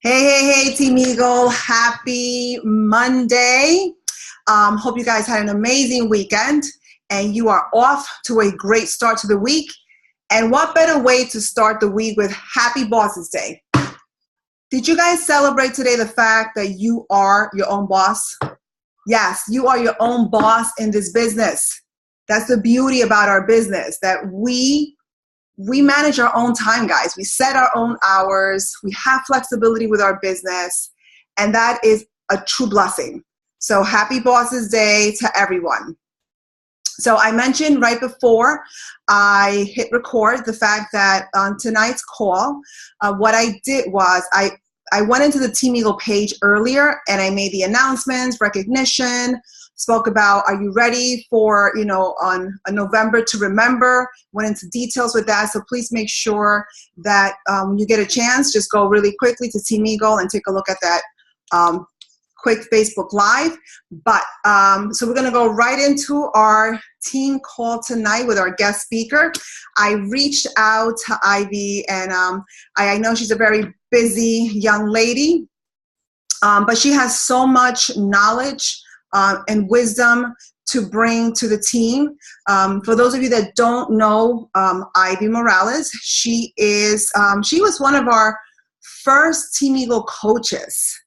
Hey, Team Eagle. Happy Monday. Hope you guys had an amazing weekend and you are off to a great start to the week. And what better way to start the week with Happy Bosses Day? Did you guys celebrate today the fact that you are your own boss? Yes, you are your own boss in this business. That's the beauty about our business, that we manage our own time, guys. We set our own hours. We have flexibility with our business, and that is a true blessing. So happy Bosses Day to everyone. So I mentioned right before I hit record the fact that on tonight's call, what I did was I went into the Team Eagle page earlier and I made the announcements, recognition, spoke about, are you ready for, on a November to remember, went into details with that. So please make sure that when you get a chance, just go really quickly to Team Eagle and take a look at that quick Facebook Live. But so we're gonna go right into our team call tonight with our guest speaker. I reached out to Ivy, and I know she's a very busy young lady, but she has so much knowledge and wisdom to bring to the team. For those of you that don't know Ivy Morales, she was one of our first Team Eagle coaches.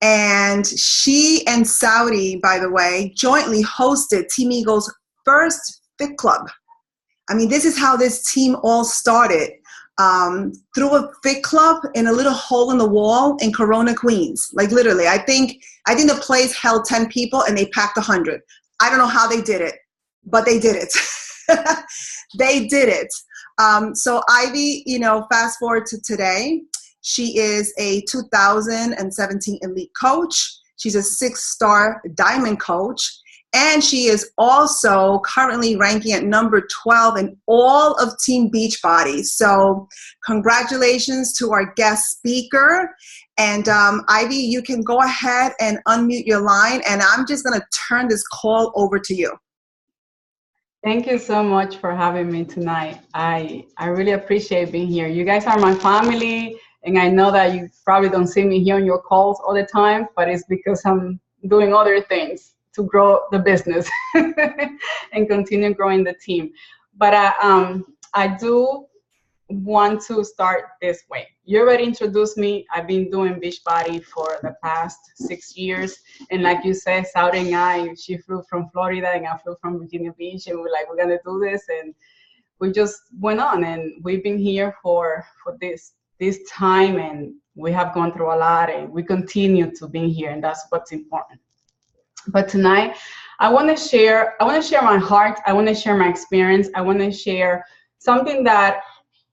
And she and Saudi, by the way, jointly hosted Team Eagle's first Fit Club. I mean, this is how this team all started. Through a Fit Club in a little hole in the wall in Corona, Queens. Like literally, I think the place held 10 people and they packed 100. I don't know how they did it, but they did it. They did it. So Ivy, fast forward to today. She is a 2017 elite coach. She's a 6-star diamond coach. And she is also currently ranking at number 12 in all of Team Beachbody. So congratulations to our guest speaker. And Ivy, you can go ahead and unmute your line. And I'm just going to turn this call over to you. Thank you so much for having me tonight. I really appreciate being here. You guys are my family. And I know that you probably don't see me here on your calls all the time, but it's because I'm doing other things to grow the business and continue growing the team. But I do want to start this way. You already introduced me. I've been doing Beachbody for the past 6 years. And like you said, Saudi and she flew from Florida and I flew from Virginia Beach, and we're like, we're gonna do this. And we just went on, and we've been here for this time, and we have gone through a lot, and we continue to be here, and that's what's important. But tonight, I want to share my heart. I want to share my experience. I want to share something that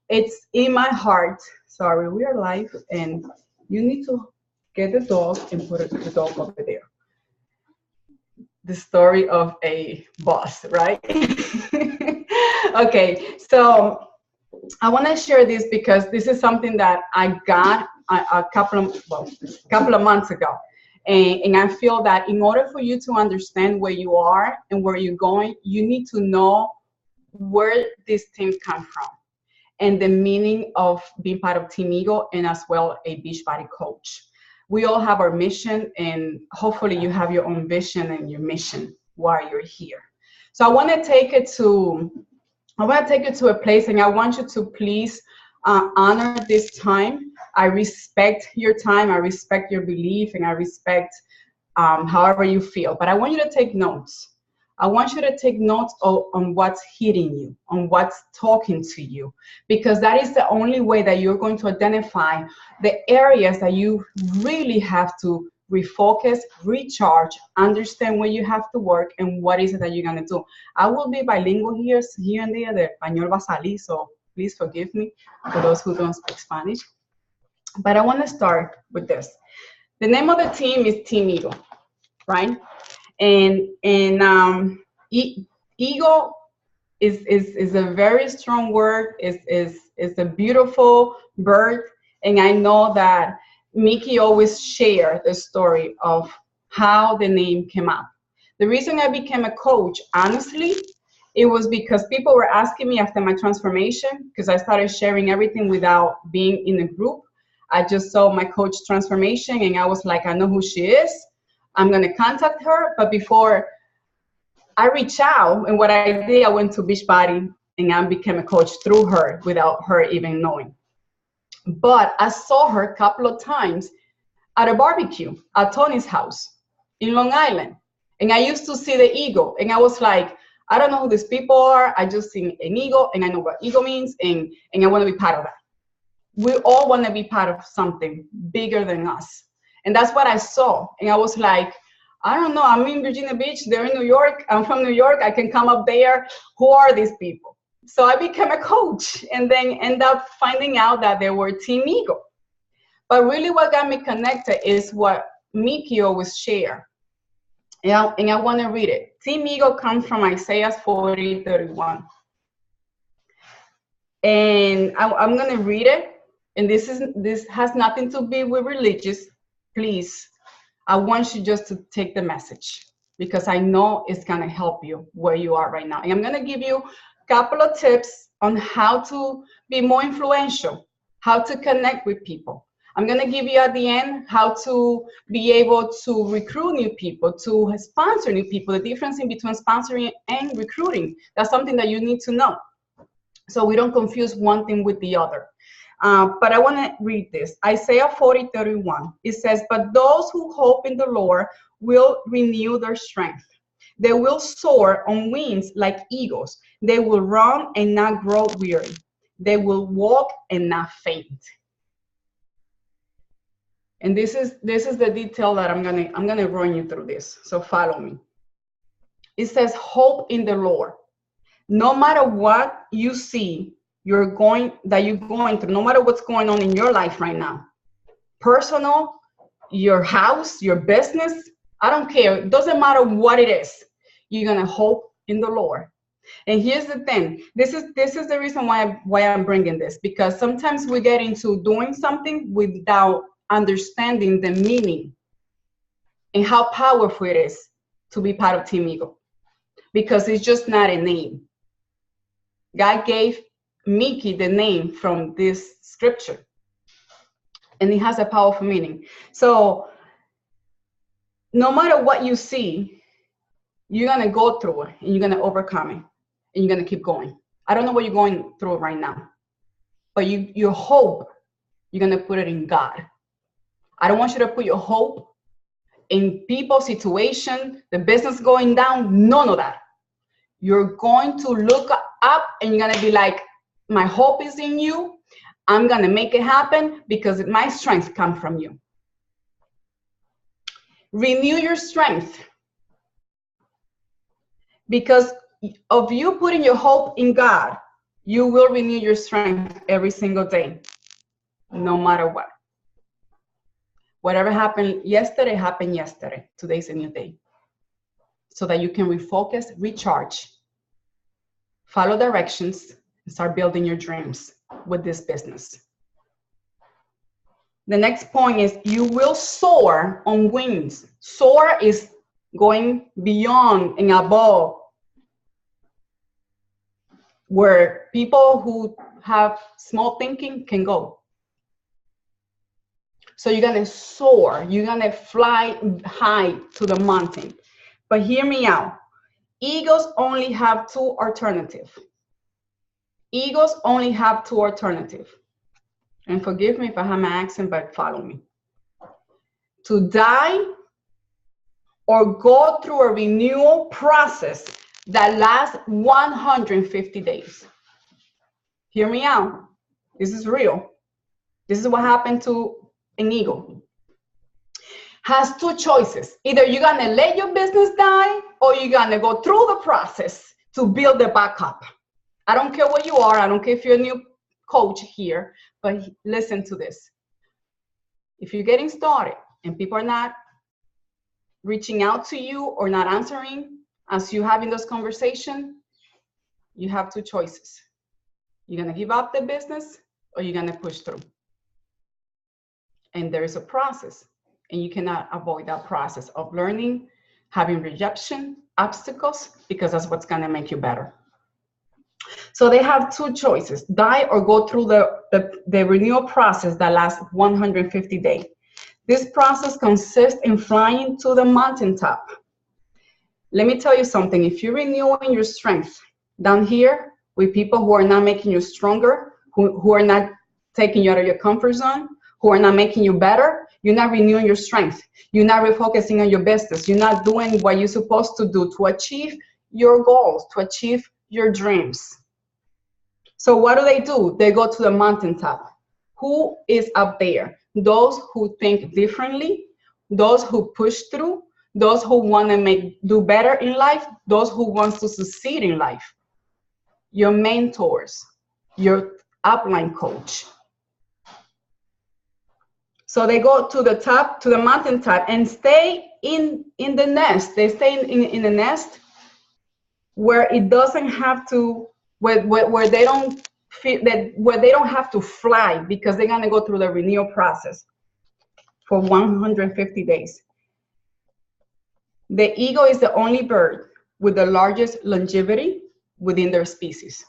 it's in my heart. Sorry, we are live, and you need to get the dog and put the dog over there. The story of a boss, right? Okay, so I want to share this because this is something that I got a couple of months ago. And I feel that in order for you to understand where you are and where you're going, you need to know where these things come from and the meaning of being part of Team Eagle and as well a Beachbody coach. We all have our mission, and hopefully you have your own vision and your mission while you're here. So I want to take it to a place, and I want you to please honor this time. I respect your time, I respect your belief, and I respect however you feel. But I want you to take notes. I want you to take notes on what's hitting you, on what's talking to you, because that is the only way that you're going to identify the areas that you really have to refocus, recharge, understand where you have to work and what is it that you're going to do. I will be bilingual here and there. The español va a salir, so please forgive me for those who don't speak Spanish. But I want to start with this. The name of the team is Team Eagle, right? And Eagle is a very strong word. Is a beautiful bird, and I know that Mickey always shared the story of how the name came up. The reason I became a coach, honestly, it was because people were asking me after my transformation, because I started sharing everything without being in a group. I just saw my coach transformation and I was like, I know who she is. I'm going to contact her. But before I reach out, and what I did, I went to Beachbody and I became a coach through her without her even knowing. But I saw her a couple of times at a barbecue at Tony's house in Long Island. And I used to see the eagle. And I was like, I don't know who these people are. I just seen an eagle and I know what eagle means. And I want to be part of that. We all want to be part of something bigger than us. And that's what I saw. And I was like, I don't know. I'm in Virginia Beach. They're in New York. I'm from New York. I can come up there. Who are these people? So I became a coach and then end up finding out that they were Team Eagle. But really what got me connected is what Mickey always share. Yeah, and I want to read it. Team Eagle comes from Isaiah 40:31. And I'm going to read it. And this has nothing to be with religious. Please, I want you just to take the message because I know it's going to help you where you are right now. And I'm going to give you a couple of tips on how to be more influential, how to connect with people. I'm going to give you at the end how to be able to recruit new people, to sponsor new people, the difference in between sponsoring and recruiting. That's something that you need to know so we don't confuse one thing with the other. But I want to read this. Isaiah 40:31. It says, but those who hope in the Lord will renew their strength. They will soar on wings like eagles. They will run and not grow weary. They will walk and not faint. And this is the detail that I'm gonna run you through this. So follow me. It says, hope in the Lord. No matter what you see, you're going through, no matter what's going on in your life right now, personal, your house, your business, I don't care. It doesn't matter what it is. You're gonna hope in the Lord. And here's the thing. This is the reason why I'm bringing this, because sometimes we get into doing something without understanding the meaning and how powerful it is to be part of Team Eagle, because it's just not a name. God gave Mickey the name from this scripture, and it has a powerful meaning. So no matter what you see, you're gonna go through it and you're gonna overcome it and you're gonna keep going. I don't know what you're going through right now, but your hope, you're gonna put it in God. I don't want you to put your hope in people, situation, the business going down, none of that. You're going to look up and you're gonna be like, my hope is in you. I'm gonna make it happen because my strength comes from you. Renew your strength. Because of you putting your hope in God, you will renew your strength every single day, no matter what. Whatever happened yesterday. Today's a new day. So that you can refocus, recharge, follow directions, and start building your dreams with this business. The next point is you will soar on wings. Soar is going beyond and above where people who have small thinking can go. So you're gonna soar, you're gonna fly high to the mountain. But hear me out. Eagles only have two alternatives. Eagles only have two alternatives. And forgive me if I have my accent, but follow me. To die or go through a renewal process that lasts 150 days. Hear me out. This is real. This is what happened to an eagle. Has two choices. Either you're gonna let your business die or you're gonna go through the process to build it back up. I don't care what you are. I don't care if you're a new coach here, but listen to this. If you're getting started and people are not reaching out to you or not answering as you're having those conversations, you have two choices. You're gonna give up the business or you're gonna push through. And there is a process, and you cannot avoid that process of learning, having rejection, obstacles, because that's what's gonna make you better. So they have two choices: die or go through the renewal process that lasts 150 days. This process consists in flying to the mountaintop. Let me tell you something. If you're renewing your strength down here with people who are not making you stronger, who are not taking you out of your comfort zone, who are not making you better, you're not renewing your strength. You're not refocusing on your business. You're not doing what you're supposed to do to achieve your goals, to achieve your dreams. So what do? They go to the mountaintop. Who is up there? Those who think differently, those who push through, those who want to do better in life, those who want to succeed in life. Your mentors, your upline coach. So they go to the top, to the mountaintop, and stay in the nest. They stay in the nest where it doesn't have to, where they don't feel that, where they don't have to fly, because they're gonna go through the renewal process for 150 days. The eagle is the only bird with the largest longevity within their species.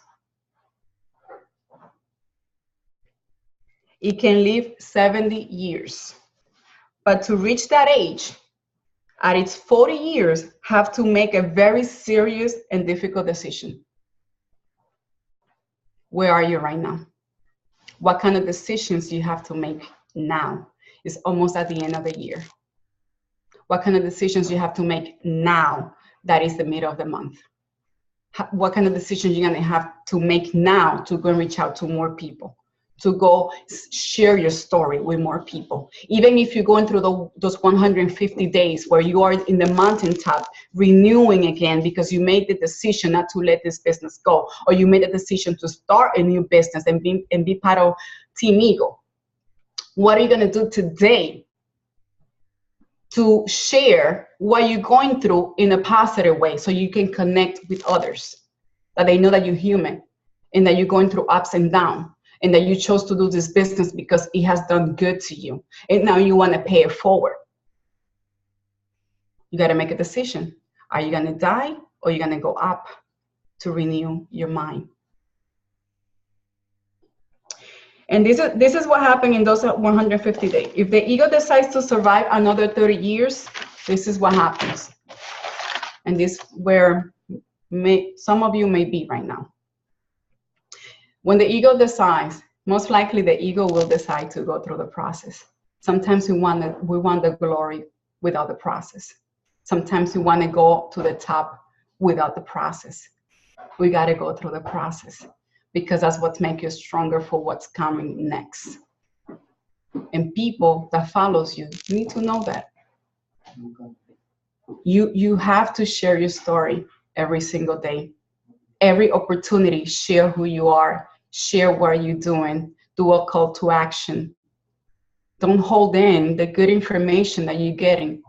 It can live 70 years. But to reach that age, at its 40 years, have to make a very serious and difficult decision. Where are you right now? What kind of decisions you have to make now? It's almost at the end of the year. What kind of decisions you have to make now, that is the middle of the month? What kind of decisions you're gonna have to make now to go and reach out to more people, to go share your story with more people? Even if you're going through those 150 days where you are in the mountaintop, renewing again because you made the decision not to let this business go, or you made a decision to start a new business and be part of Team Eagle. What are you gonna do today to share what you're going through in a positive way, so you can connect with others, that they know that you're human and that you're going through ups and downs, and that you chose to do this business because it has done good to you, and now you want to pay it forward? You got to make a decision. Are you going to die, or are you going to go up to renew your mind? And this is what happened in those 150 days. If the eagle decides to survive another 30 years, this is what happens. And this is where some of you may be right now. When the eagle decides, most likely the eagle will decide to go through the process. Sometimes we want the glory without the process. Sometimes we want to go to the top without the process. We got to go through the process, because that's what makes you stronger for what's coming next. And people that follows you need to know that. You have to share your story every single day. Every opportunity, share who you are, share what you're doing, do a call to action. Don't hold in the good information that you're getting.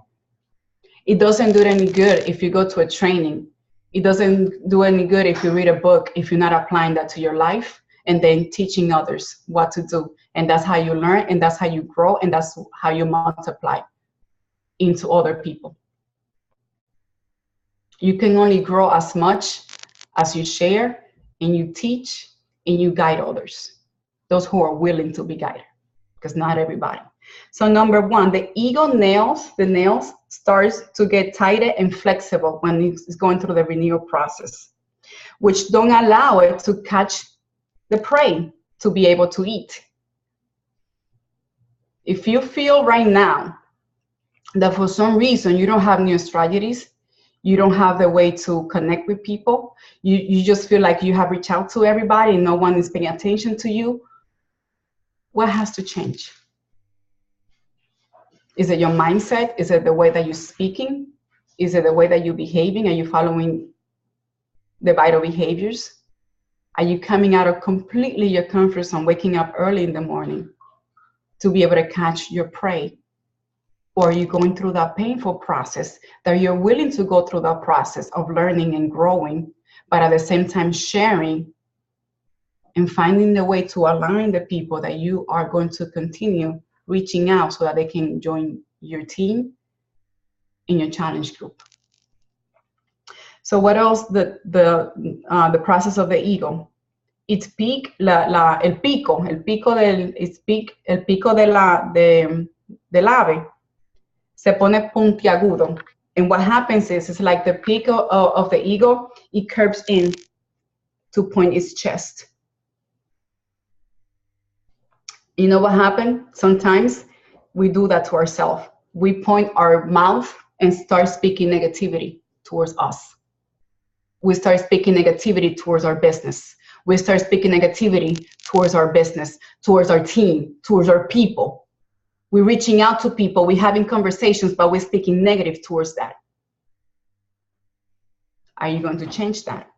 It doesn't do any good if you go to a training. It doesn't do any good if you read a book, if you're not applying that to your life and then teaching others what to do. And that's how you learn, and that's how you grow, and that's how you multiply into other people. You can only grow as much as you share and you teach and you guide others, those who are willing to be guided, because not everybody. So number one, the eagle nails starts to get tighter and flexible when it's going through the renewal process, which don't allow it to catch the prey to be able to eat. If you feel right now that for some reason you don't have new strategies, you don't have the way to connect with people, you just feel like you have reached out to everybody and no one is paying attention to you, what has to change? Is it your mindset? Is it the way that you're speaking? Is it the way that you're behaving? Are you following the vital behaviors? Are you coming out of completely your comfort zone, waking up early in the morning to be able to catch your prey? Or are you going through that painful process that you're willing to go through that process of learning and growing, but at the same time sharing and finding the way to align the people that you are going to continue reaching out so that they can join your team in your challenge group? So what else? The process of the ego. Its peak, el pico del ave se pone puntiagudo. And what happens is, it's like the peak of the ego, it curves in to point its chest. You know what happened? Sometimes we do that to ourselves. We point our mouth and start speaking negativity towards us. We start speaking negativity towards our business. We start speaking negativity towards our business, towards our team, towards our people. We're reaching out to people, we're having conversations, but we're speaking negative towards that. Are you going to change that?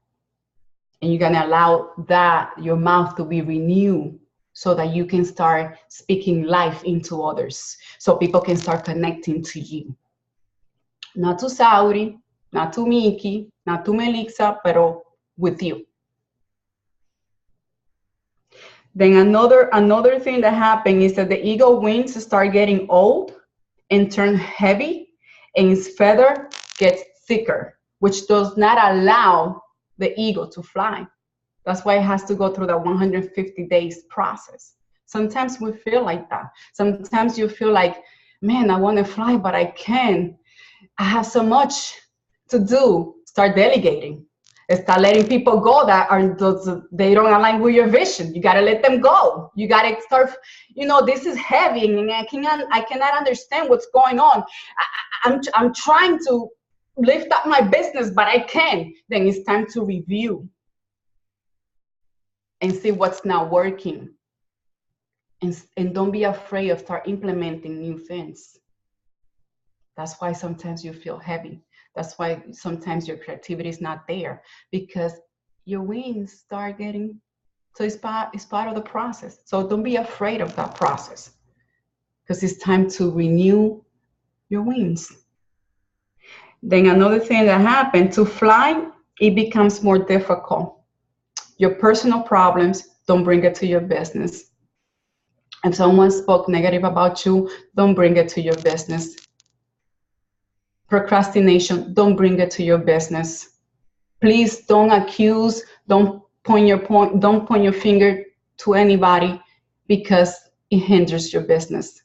And you're going to allow that, your mouth, to be renewed so that you can start speaking life into others, so people can start connecting to you. Not to Saudi, not to Miki, not to Melixa, pero with you. Then another thing that happened is that the ego wings start getting old and turn heavy, and its feather gets thicker, which does not allow the ego to fly. That's why it has to go through that 150 days process. Sometimes we feel like that. Sometimes you feel like, man, I want to fly, but I can't. I have so much to do. Start delegating. Start letting people go that they don't align with your vision. You got to let them go. You got to start, this is heavy, and I cannot understand what's going on. I'm trying to lift up my business, but I can't. Then it's time to review and see what's not working. And don't be afraid of start implementing new things. That's why sometimes you feel heavy. That's why sometimes your creativity is not there, because your wings start getting, so it's part of the process. So don't be afraid of that process, because it's time to renew your wings. Then another thing that happened, to fly, it becomes more difficult. Your personal problems, don't bring it to your business. If someone spoke negative about you, don't bring it to your business. Procrastination, don't bring it to your business. Please don't accuse, don't point your finger to anybody, because it hinders your business.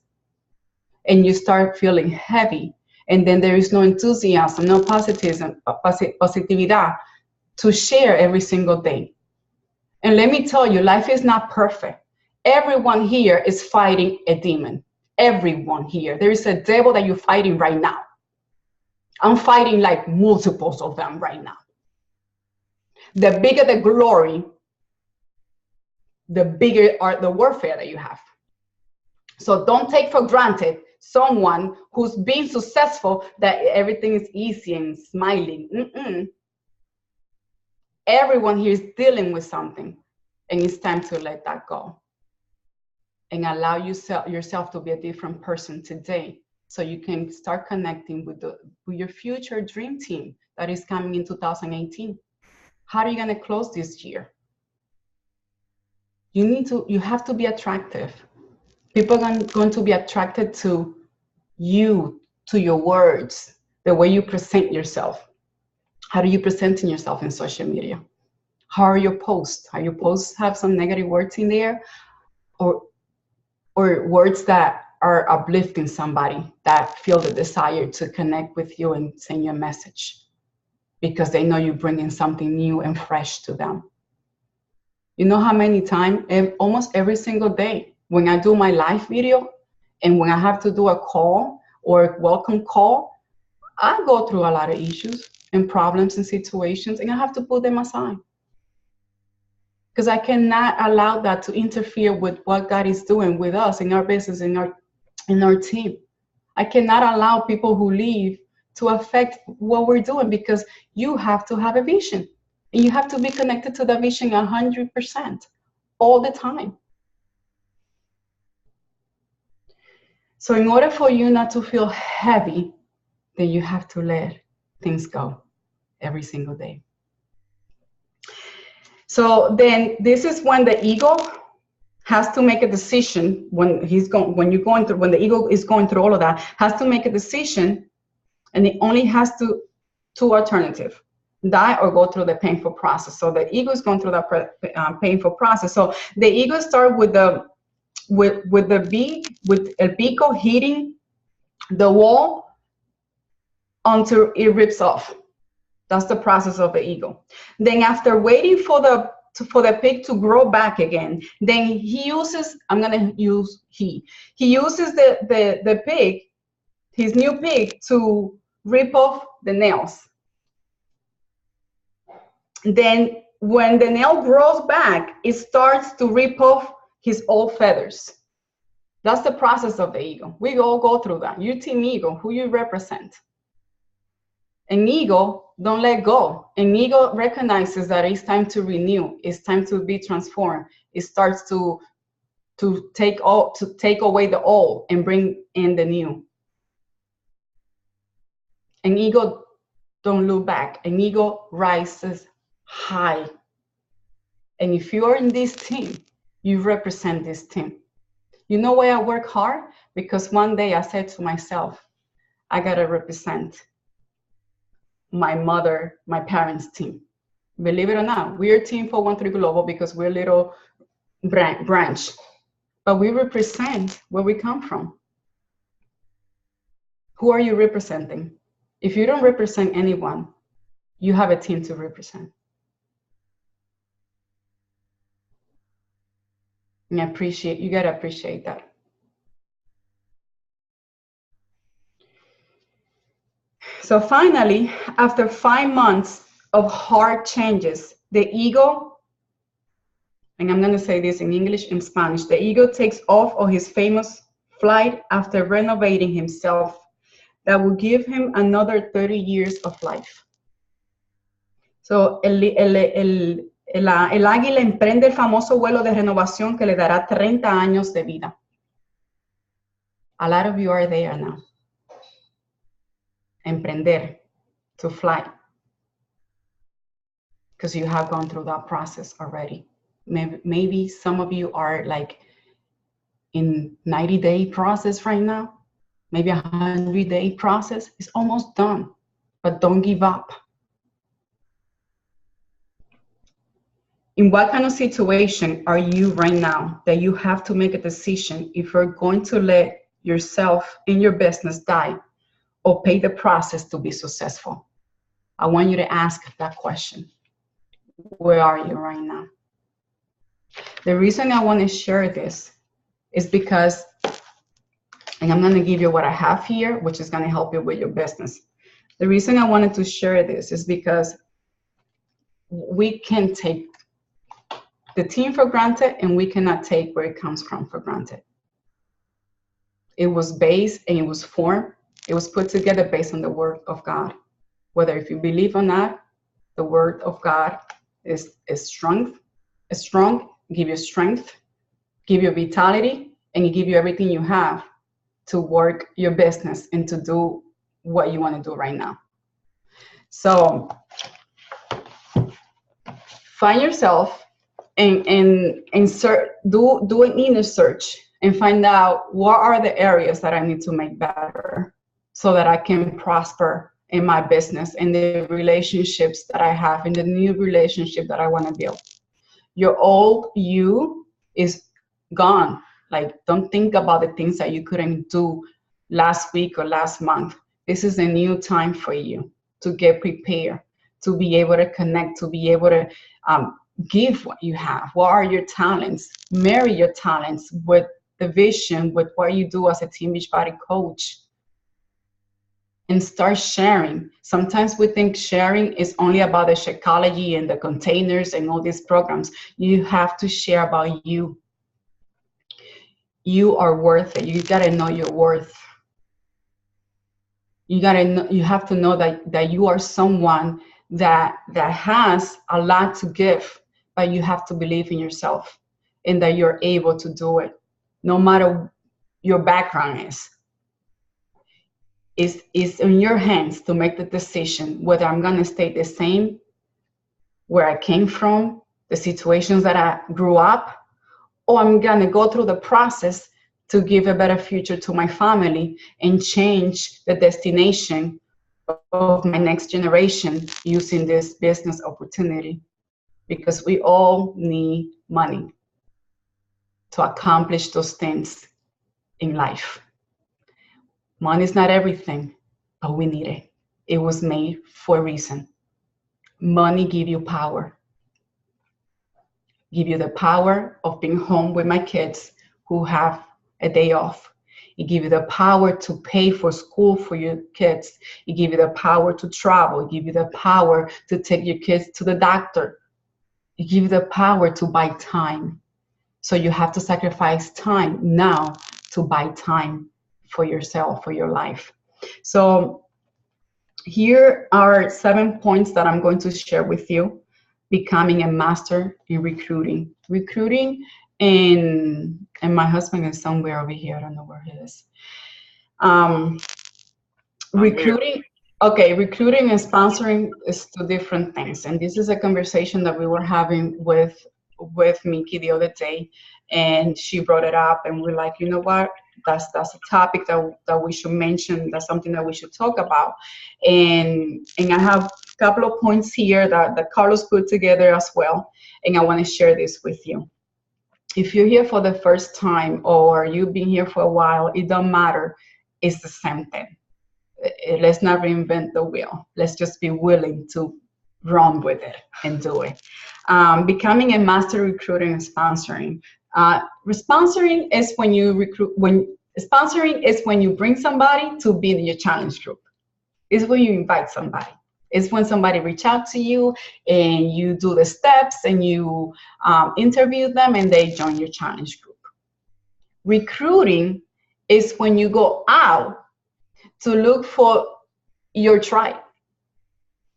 And you start feeling heavy, and then there is no enthusiasm, no positividad to share every single day. And let me tell you, life is not perfect. Everyone here is fighting a demon. Everyone here. There is a devil that you're fighting right now. I'm fighting like multiples of them right now. The bigger the glory, the bigger are the warfare that you have. So don't take for granted someone who's being successful, that everything is easy and smiling. Everyone here is dealing with something, and it's time to let that go and allow yourself to be a different person today, so you can start connecting with your future dream team that is coming in 2018. How are you going to close this year? You have to be attractive. People are going to be attracted to you, to your words, the way you present yourself. How do you present yourself in social media? How are your posts? Are your posts have some negative words in there, or words that are uplifting somebody, that feel the desire to connect with you and send you a message because they know you're bringing something new and fresh to them? You know how many times, almost every single day, when I do my live video and when I have to do a call or a welcome call, I go through a lot of issues and problems and situations, and I have to put them aside, because I cannot allow that to interfere with what God is doing with us in our business, in our team. I cannot allow people who leave to affect what we're doing, because you have to have a vision, and you have to be connected to the vision 100% all the time. So in order for you not to feel heavy, then you have to let things go every single day. So then this is when the ego has to make a decision, when the ego is going through all of that, has to make a decision, and it only has two alternatives. die or go through the painful process. So the ego is going through that painful process. So the ego starts with el pico hitting the wall until it rips off. That's the process of the ego. Then after waiting for the pig to grow back again, then he uses, he uses the pig, his new pig, to rip off the nails. Then when the nail grows back, it starts to rip off his old feathers. That's the process of the ego. We all go through that. You team ego, who you represent. An ego don't let go. An ego recognizes that it's time to renew. It's time to be transformed. It starts to take away the old and bring in the new. An ego don't look back. An ego rises high. And if you are in this team, you represent this team. You know why I work hard? Because one day I said to myself, I gotta represent my parents' team. Believe it or not, we're Team 413 Global because we're a little branch, but we represent where we come from. Who are you representing? If you don't represent anyone, you have a team to represent. And you gotta appreciate that. So finally, after 5 months of hard changes, the ego, and I'm gonna say this in English and Spanish, the ego takes off on his famous flight after renovating himself that will give him another 30 years of life. So el águila emprende el famoso vuelo de renovación que le dará 30 años de vida. A lot of you are there now. Emprender, to fly. Because you have gone through that process already. Maybe some of you are like in 90-day process right now. Maybe 100-day process. It's almost done, but don't give up. In what kind of situation are you right now that you have to make a decision if you're going to let yourself and your business die or pay the process to be successful? I want you to ask that question. Where are you right now? The reason I want to share this is because, and I'm going to give you what I have here, which is going to help you with your business. The reason I wanted to share this is because we can take the team for granted and we cannot take where it comes from for granted. It was based and it was formed. It was put together based on the word of God. Whether if you believe or not, the word of God is strong, give you strength, give you vitality, and it give you everything you have to work your business and to do what you want to do right now. So find yourself and do an inner search and find out what are the areas that I need to make better so that I can prosper in my business and the relationships that I have and the new relationship that I want to build. Your old you is gone. Like, don't think about the things that you couldn't do last week or last month. This is a new time for you to get prepared, to be able to connect, to be able to give what you have. What are your talents? Marry your talents with the vision, with what you do as a Team Beachbody coach. And start sharing. Sometimes we think sharing is only about the Shakeology and the containers and all these programs. You have to share about you. You are worth it. You gotta know your worth. You have to know that you are someone that has a lot to give, but you have to believe in yourself and that you're able to do it, no matter your background is. It's in your hands to make the decision whether I'm going to stay the same where I came from, the situations that I grew up, or I'm going to go through the process to give a better future to my family and change the destination of my next generation using this business opportunity, because we all need money to accomplish those things in life. Money is not everything, but we need it. It was made for a reason. Money give you power. Give you the power of being home with my kids who have a day off. It give you the power to pay for school for your kids. It give you the power to travel. It give you the power to take your kids to the doctor. It give you the power to buy time. So you have to sacrifice time now to buy time for yourself, for your life. So here are 7 points that I'm going to share with you. Becoming a master in recruiting. Recruiting, and my husband is somewhere over here. I don't know where he is. Recruiting. Okay, recruiting and sponsoring is two different things. And this is a conversation that we were having with Mickey the other day, and she brought it up, and we're like, you know what? That's a topic that we should mention. That's something that we should talk about. And I have a couple of points here that Carlos put together as well, and I want to share this with you. If you're here for the first time or you've been here for a while, it don't matter. It's the same thing. Let's not reinvent the wheel. Let's just be willing to run with it and do it. Becoming a master recruiter and sponsoring. Sponsoring is when you recruit. Sponsoring is when you bring somebody to be in your challenge group. It's when you invite somebody. It's when somebody reach out to you and you do the steps and you interview them and they join your challenge group. Recruiting is when you go out to look for your tribe.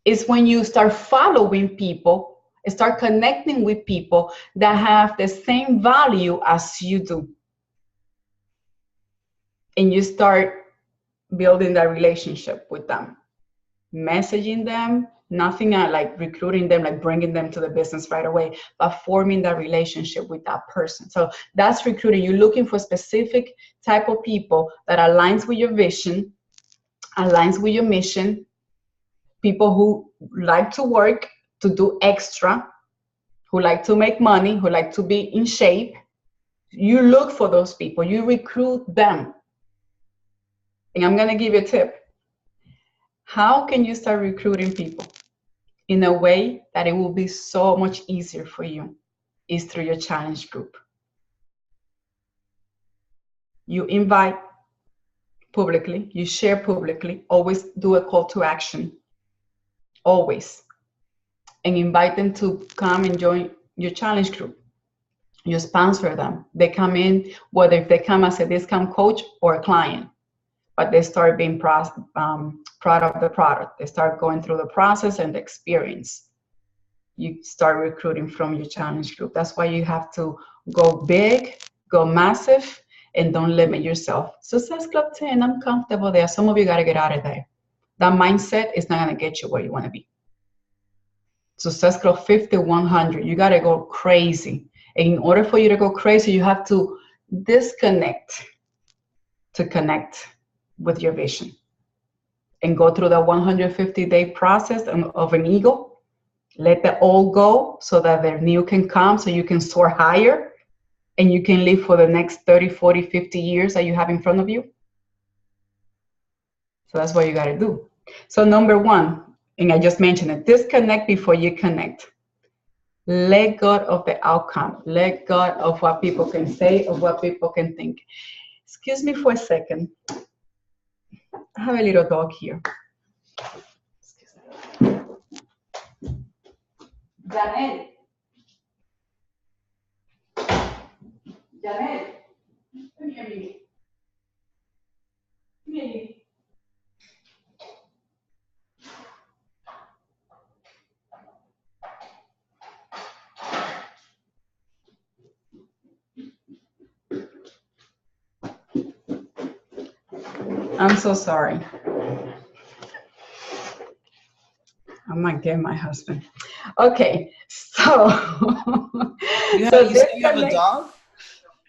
It's when you start following people, start connecting with people that have the same value as you do. And you start building that relationship with them, messaging them, nothing like recruiting them, like bringing them to the business right away, but forming that relationship with that person. So that's recruiting. You're looking for specific type of people that aligns with your vision, aligns with your mission, people who like to work, to do extra, who like to make money, who like to be in shape. You look for those people, you recruit them. And I'm going to give you a tip. How can you start recruiting people in a way that it will be so much easier for you? Is through your challenge group. You invite publicly, you share publicly, always do a call to action, always. And invite them to come and join your challenge group. You sponsor them. They come in, whether if they come as a discount coach or a client, but they start being proud of the product. They start going through the process and the experience. You start recruiting from your challenge group. That's why you have to go big, go massive, and don't limit yourself. Success Club 10, I'm comfortable there. Some of you got to get out of there. That mindset is not going to get you where you want to be. Success Club 50, 100, you got to go crazy. And in order for you to go crazy, you have to disconnect to connect with your vision and go through the 150-day process of an eagle. Let the old go so that the new can come, so you can soar higher and you can live for the next 30, 40, 50 years that you have in front of you. So that's what you got to do. So number one, and I just mentioned it, disconnect before you connect. Let go of the outcome. Let go of what people can say or what people can think. Excuse me for a second. I have a little dog here. Janet. Janet. Come here, baby. Come here, baby. I'm so sorry. I might get my husband. Okay, so. You say you have a dog?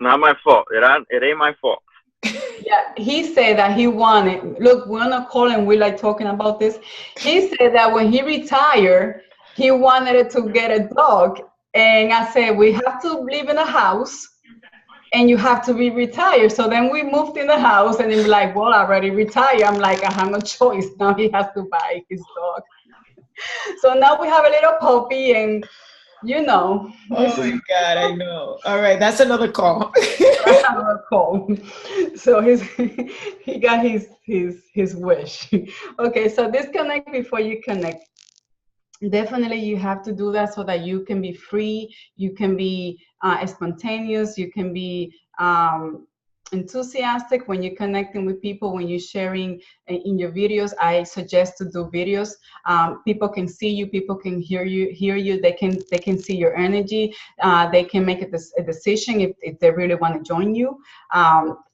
Not my fault. It ain't my fault. Yeah, he said that he wanted, look, we're on a call and we're like talking about this. He said that when he retired, he wanted to get a dog. And I said, we have to live in a house and you have to be retired. So then we moved in the house and he's like, well, I already retired. I'm like, I have no choice. Now he has to buy his dog. So now we have a little puppy and you know. Oh my God, I know. All right, that's another call. Another call. So he got his wish. Okay, so disconnect before you connect. Definitely you have to do that so that you can be free, you can be spontaneous, you can be enthusiastic when you're connecting with people, when you're sharing in your videos. I suggest to do videos. People can see you, people can hear you, they can see your energy, they can make a decision if they really want to join you,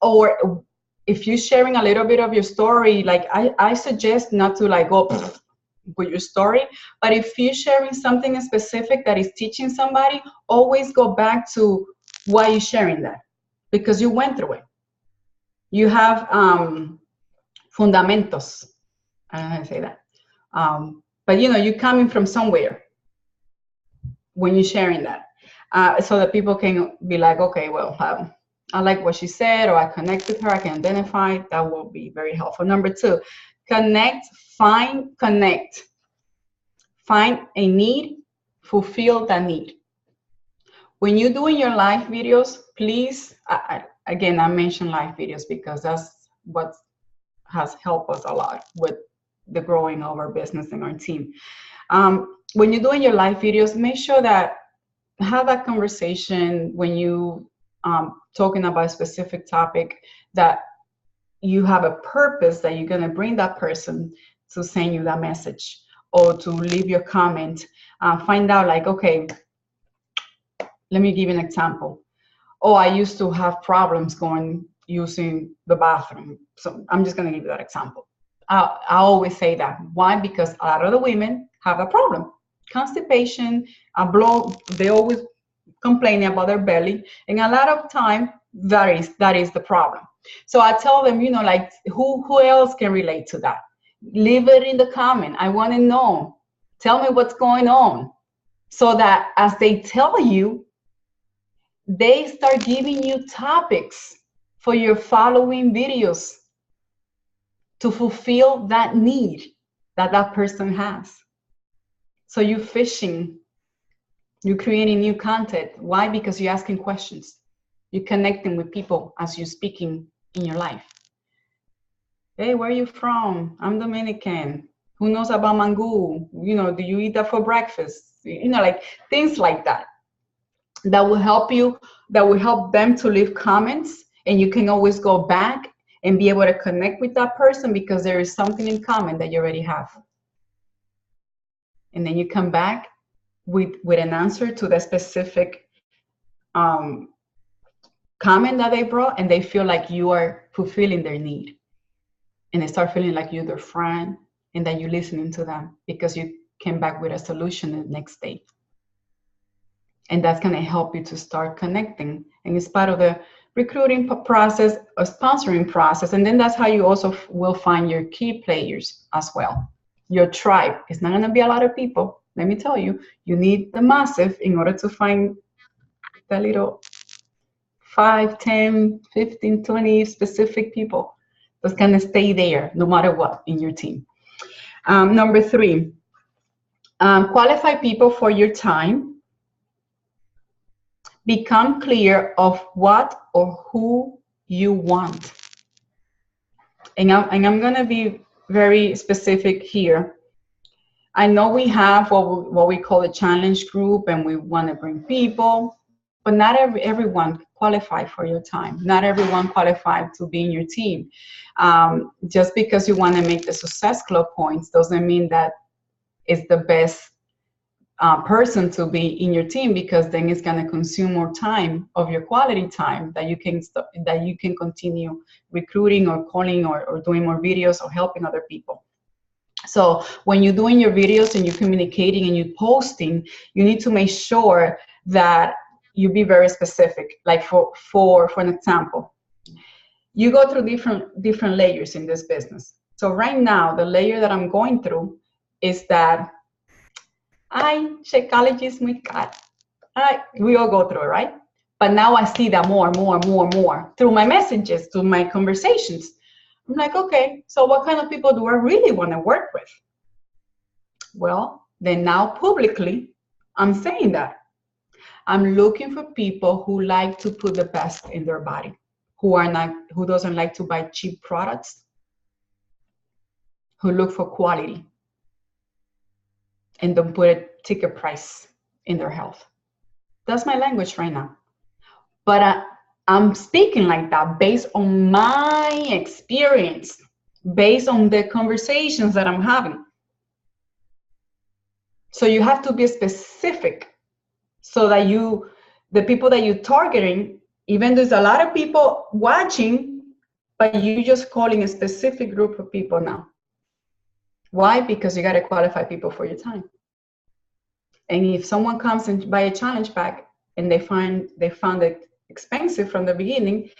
or if you're sharing a little bit of your story, like I suggest not to like go with your story, but if you're sharing something specific that is teaching somebody, always go back to why you're sharing that, because you went through it. You have fundamentos. I don't know how to say that. But you know, you're coming from somewhere when you're sharing that, so that people can be like, okay, well, I like what she said, or I connect with her, I can identify. That will be very helpful. Number 2, connect, connect. Find a need, fulfill that need. When you're doing your live videos, please, again, I mention live videos because that's what has helped us a lot with the growing of our business and our team. When you're doing your live videos, make sure that have that conversation when you talking about a specific topic, that you have a purpose, that you're going to bring that person to send you that message or to leave your comment. Find out like, okay, let me give you an example. Oh, I used to have problems using the bathroom. So I'm just going to give you that example. I always say that. Why? Because a lot of the women have a problem. Constipation, they always complaining about their belly. And a lot of time, that is the problem. So I tell them, you know, like, who else can relate to that? Leave it in the comment. I want to know. Tell me what's going on. So that as they tell you, they start giving you topics for your following videos to fulfill that need that person has. So you're fishing, you're creating new content. Why? Because you're asking questions. You're connecting with people as you're speaking in your life. Hey, where are you from? I'm Dominican. Who knows about mango? You know, do you eat that for breakfast? You know, like things like that. That will help you, that will help them to leave comments, and you can always go back and be able to connect with that person because there is something in common that you already have. And then you come back with an answer to the specific comment that they brought, and they feel like you are fulfilling their need. And they start feeling like you're their friend and that you're listening to them because you came back with a solution the next day. And that's going to help you to start connecting. And it's part of the recruiting process or sponsoring process. And then that's how you also will find your key players as well. Your tribe. It's not going to be a lot of people. Let me tell you, you need the massive in order to find the little 5, 10, 15, 20 specific people that's going to stay there no matter what in your team. Number 3, qualify people for your time. Become clear of what or who you want. And I'm going to be very specific here. I know we have what we call a challenge group, and we want to bring people, but not everyone qualify for your time. Not everyone qualified to be in your team. Just because you want to make the Success Club points doesn't mean that it's the best person to be in your team, because then it's going to consume more time of your quality time that you can continue recruiting or calling or doing more videos or helping other people. So when you're doing your videos and you're communicating and you're posting, you need to make sure that you be very specific. Like for an example, you go through different layers in this business. So right now, the layer that I'm going through is that Shakeology is muy caro. We all go through it, right? But now I see that more through my messages, through my conversations. I'm like, okay, so what kind of people do I really want to work with? Well, then now publicly, I'm saying that. I'm looking for people who like to put the best in their body, who doesn't like to buy cheap products, who look for quality, and don't put a ticket price in their health. That's my language right now. But I'm speaking like that based on my experience, based on the conversations that I'm having. So you have to be specific so that the people that you're targeting, even there's a lot of people watching, but you're just calling a specific group of people now. Why? Because you got to qualify people for your time. And if someone comes and buy a challenge pack and they found it expensive from the beginning,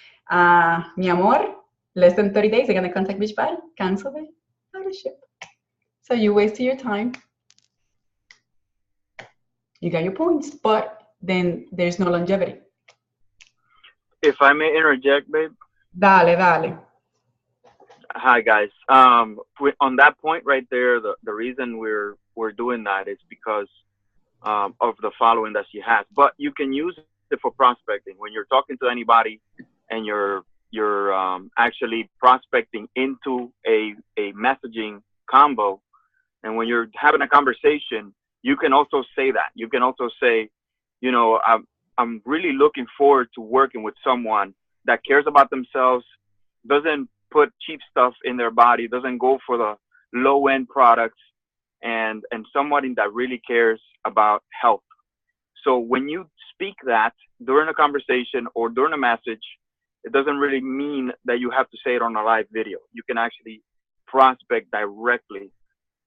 mi amor, less than 30 days, they're going to contact Beachbody, cancel the membership. So you wasted your time. You got your points, but then there's no longevity. If I may interject, babe. Dale. Hi, guys. On that point right there, the reason we're doing that is because of the following that she has. But you can use it for prospecting. When you're talking to anybody and you're actually prospecting into a messaging combo, and when you're having a conversation, you can also say that. You can also say, you know, I'm really looking forward to working with someone that cares about themselves, doesn't put cheap stuff in their body, doesn't go for the low-end products, and somebody that really cares about health. So when you speak that during a conversation or during a message, it doesn't really mean that you have to say it on a live video. You can actually prospect directly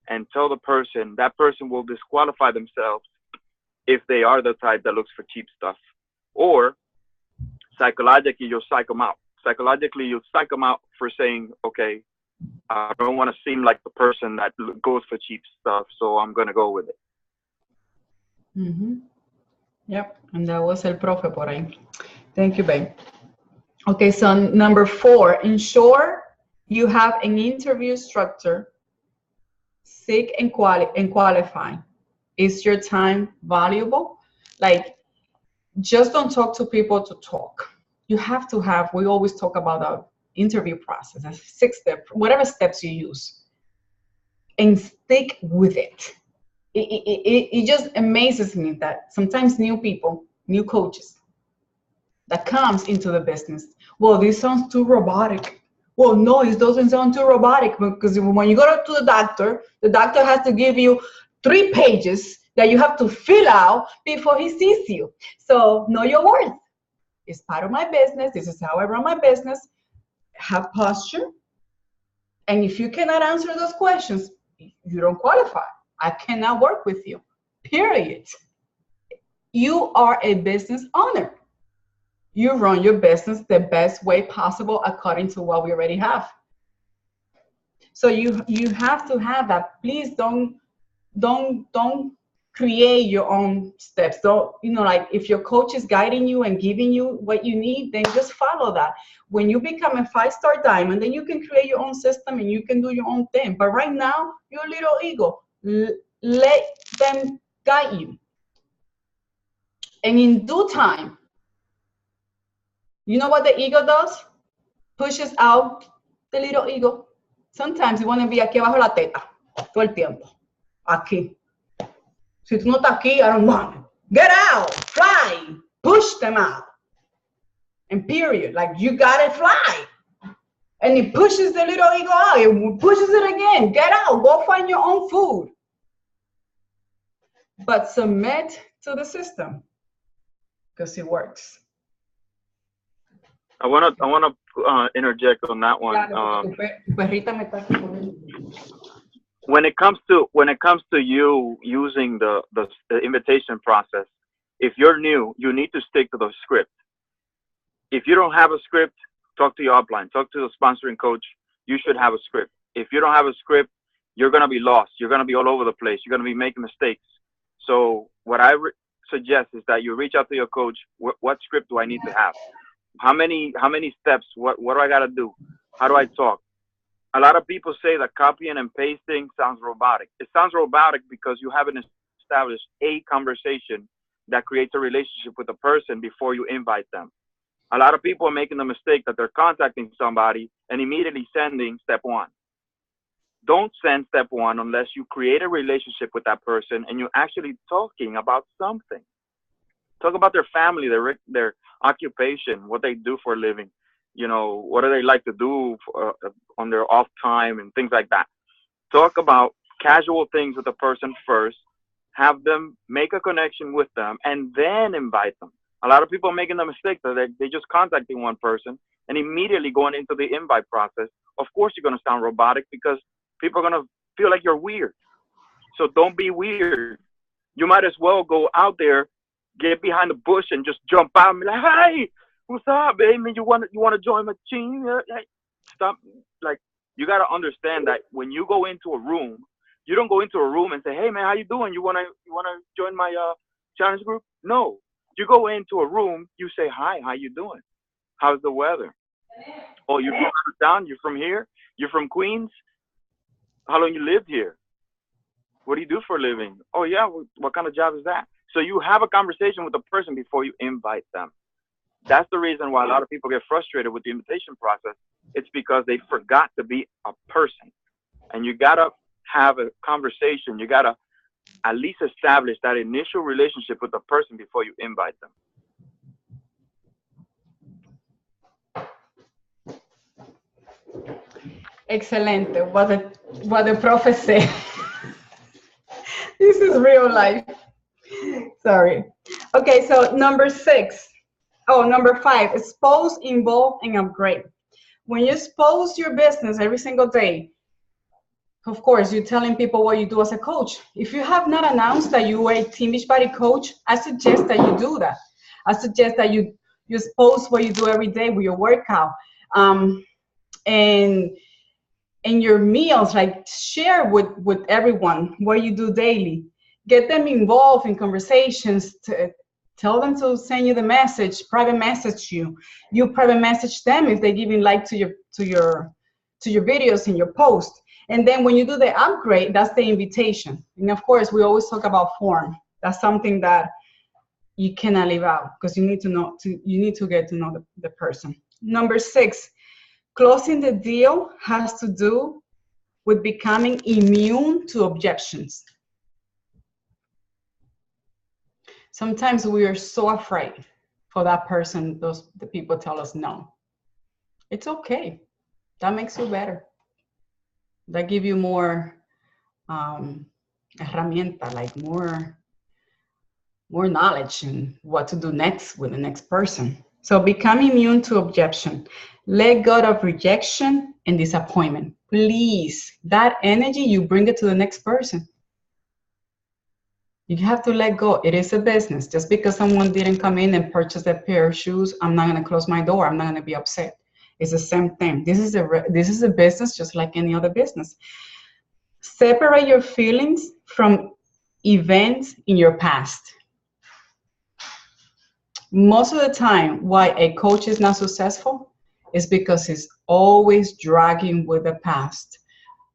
and tell the person, that person will disqualify themselves if they are the type that looks for cheap stuff. Or psychologically, you'll psych them out. Psychologically, you'll psych them out for saying, okay, I don't want to seem like the person that goes for cheap stuff, so I'm going to go with it. Mm-hmm. Yep, and that was El Profe por ahí. Thank you, babe. Okay, so number 4, ensure you have an interview structure. Seek and qualify. Is your time valuable? Like, just don't talk to people to talk. You have to have, we always talk about the interview process, a 6-step, whatever steps you use, and stick with it. It just amazes me that sometimes new people, new coaches that comes into the business, well, this sounds too robotic. Well, no, it doesn't sound too robotic, because when you go to the doctor has to give you 3 pages that you have to fill out before he sees you. So know your worth. It's part of my business. This is how I run my business. Have posture. And if you cannot answer those questions, you don't qualify. I cannot work with you, period. You are a business owner. You run your business the best way possible according to what we already have. So you have to have that. Please don't create your own steps. Don't, like if your coach is guiding you and giving you what you need, then just follow that. When you become a 5-star diamond, then you can create your own system and you can do your own thing. But right now, your little ego, let them guide you. And in due time, you know what the ego does? Pushes out the little ego. Sometimes you want to be aquí abajo la teta, todo el tiempo. Aquí. Si tú no estás aquí, I don't want it. Get out, fly, push them out. And period, like you gotta fly. And it pushes the little ego out, it pushes it again. Get out, go find your own food. But submit to the system, because it works. I wanna interject on that one. When it comes to you using the invitation process, if you're new, you need to stick to the script. If you don't have a script, talk to your upline, talk to the sponsoring coach. You should have a script. If you don't have a script, you're going to be lost. You're going to be all over the place. You're going to be making mistakes. So what I suggest is that you reach out to your coach. What script do I need to have? How many steps? What do I got to do? How do I talk? A lot of people say that copying and pasting sounds robotic. It sounds robotic because you haven't established a conversation that creates a relationship with a person before you invite them. A lot of people are making the mistake that they're contacting somebody and immediately sending step one. Don't send step one unless you create a relationship with that person and you're actually talking about something. Talk about their family, their occupation, what they do for a living. You know, what do they like to do on their off time and things like that. Talk about casual things with the person first. Have them make a connection with them and then invite them. A lot of people are making the mistake that they just contacting one person and immediately going into the invite process. Of course, you're going to sound robotic because people are going to feel like you're weird. So don't be weird. You might as well go out there, get behind the bush and just jump out and be like, hey, what's up, baby? You want to join my team? Stop. Like, you got to understand that when you go into a room, you don't go into a room and say, hey, man, how you doing? You want to join my challenge group? No. You go into a room, you say, hi, how you doing? How's the weather? Oh, you're from town? You're from here? You're from Queens? How long you lived here? What do you do for a living? Oh, yeah, what kind of job is that? So you have a conversation with the person before you invite them. That's the reason why a lot of people get frustrated with the invitation process. It's because they forgot to be a person. And you got to have a conversation. You got to at least establish that initial relationship with the person before you invite them. Excelente. What the prophet said. This is real life. Sorry. Okay, so number 5, expose, involve, and upgrade. When you expose your business every single day, of course, you're telling people what you do as a coach. If you have not announced that you are a Team Beachbody coach, I suggest that you do that. I suggest that you expose what you do every day with your workout. And your meals, like share with everyone what you do daily. Get them involved in conversations. Tell them to send you the message, private message you. You private message them if they're giving like to your videos and your post. And then when you do the upgrade, that's the invitation. And of course, we always talk about form. That's something that you cannot leave out because you need to get to know the person. Number 6, closing the deal has to do with becoming immune to objections. Sometimes we are so afraid for that person, the people tell us no. It's okay. That makes you better. That give you more herramienta, like more knowledge and what to do next with the next person. So become immune to objection. Let go of rejection and disappointment. Please, that energy, you bring it to the next person. You have to let go. It is a business. Just because someone didn't come in and purchase a pair of shoes, I'm not going to close my door. I'm not going to be upset. It's the same thing. This is a business just like any other business. Separate your feelings from events in your past. Most of the time, why a coach is not successful is because he's always dragging with the past.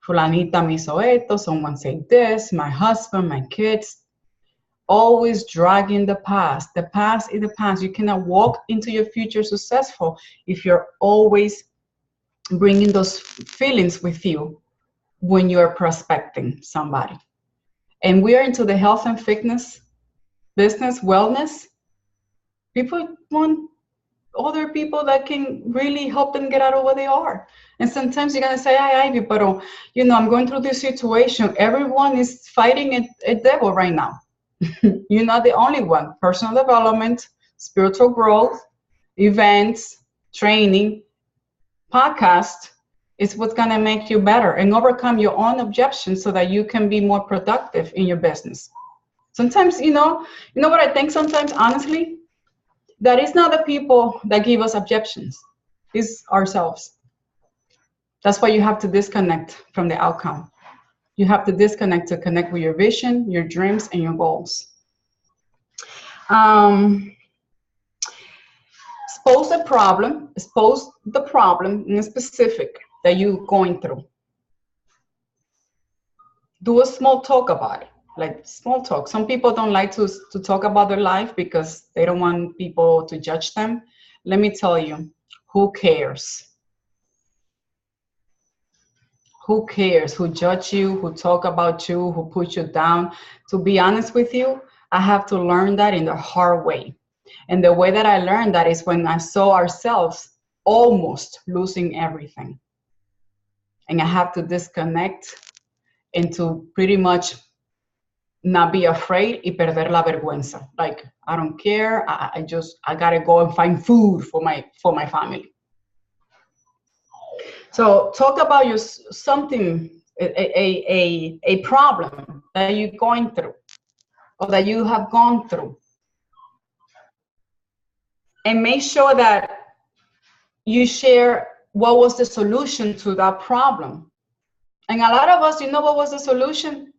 Fulanita me hizo esto, someone said this, my husband, my kids. Always dragging the past. The past is the past. You cannot walk into your future successful if you're always bringing those feelings with you when you're prospecting somebody. And we are into the health and fitness business, wellness. People want other people that can really help them get out of where they are. And sometimes you're going to say, ay, Ivy, but I'm going through this situation. Everyone is fighting a devil right now. You're not the only one. Personal development, spiritual growth, events, training, podcast is what's going to make you better and overcome your own objections so that you can be more productive in your business. Sometimes, you know what I think sometimes, honestly? That is not the people that give us objections. is ourselves. That's why you have to disconnect from the outcome. You have to disconnect to connect with your vision, your dreams, and your goals. Expose the problem in specific that you're going through. Do a small talk about it, like small talk. Some people don't like to talk about their life because they don't want people to judge them. Let me tell you, who cares? Who cares? Who judge you, who talk about you, who put you down? To be honest with you, I have to learn that in the hard way. And the way that I learned that is when I saw ourselves almost losing everything. And I have to disconnect and to pretty much not be afraid y perder la vergüenza. Like, I don't care. I gotta go and find food for my family. So talk about something, a problem that you're going through or that you have gone through. And make sure that you share what was the solution to that problem. And a lot of us, you know what was the solution?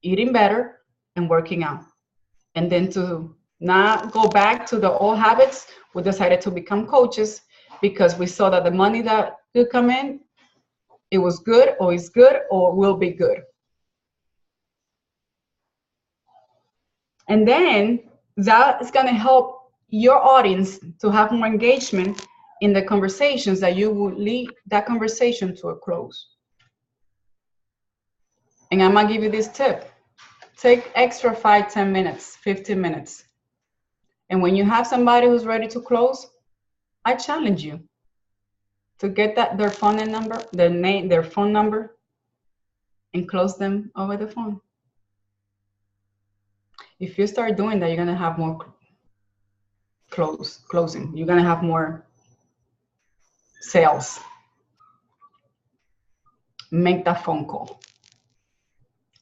Eating better and working out. And then to not go back to the old habits, we decided to become coaches because we saw that the money that could come in, it was good or is good or will be good. And then that is going to help your audience to have more engagement in the conversations that you will lead that conversation to a close. And I'm going to give you this tip. Take extra 5, 10 minutes, 15 minutes. And when you have somebody who's ready to close, I challenge you to get their phone number, their phone number, and close them over the phone. If you start doing that, you're going to have more closing. You're going to have more sales. Make that phone call.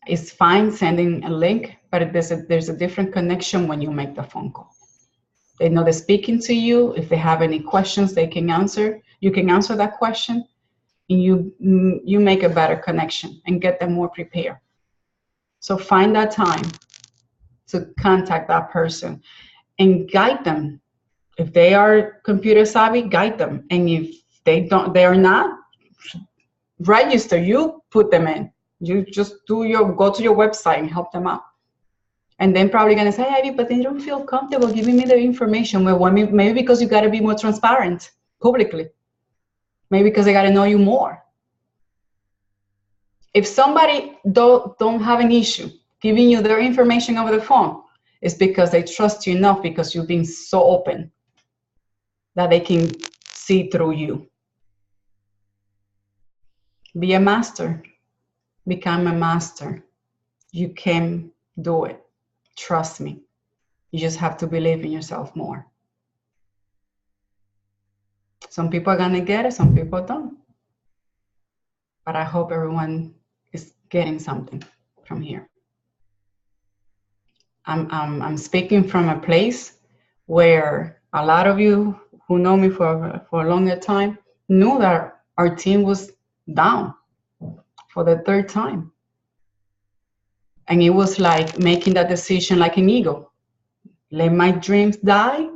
It's fine sending a link, but there's a different connection when you make the phone call. They know they're speaking to you. If they have any questions, they can answer. You can answer that question, and you make a better connection and get them more prepared. So find that time to contact that person and guide them. If they are computer savvy, guide them. And if they are not, register. You put them in. You just go to your website and help them out. And then probably gonna say, Ivy, but they don't feel comfortable giving me the information. Well, maybe because you gotta be more transparent publicly. Maybe because they gotta know you more. If somebody don't have an issue giving you their information over the phone, it's because they trust you enough because you've been so open that they can see through you. Be a master. Become a master. You can do it. Trust me. You just have to believe in yourself more. Some people are gonna get it, some people don't. But I hope everyone is getting something from here. I'm speaking from a place where a lot of you who know me for a longer time knew that our team was down for the 3rd time. And it was like making that decision like an eagle. Let my dreams die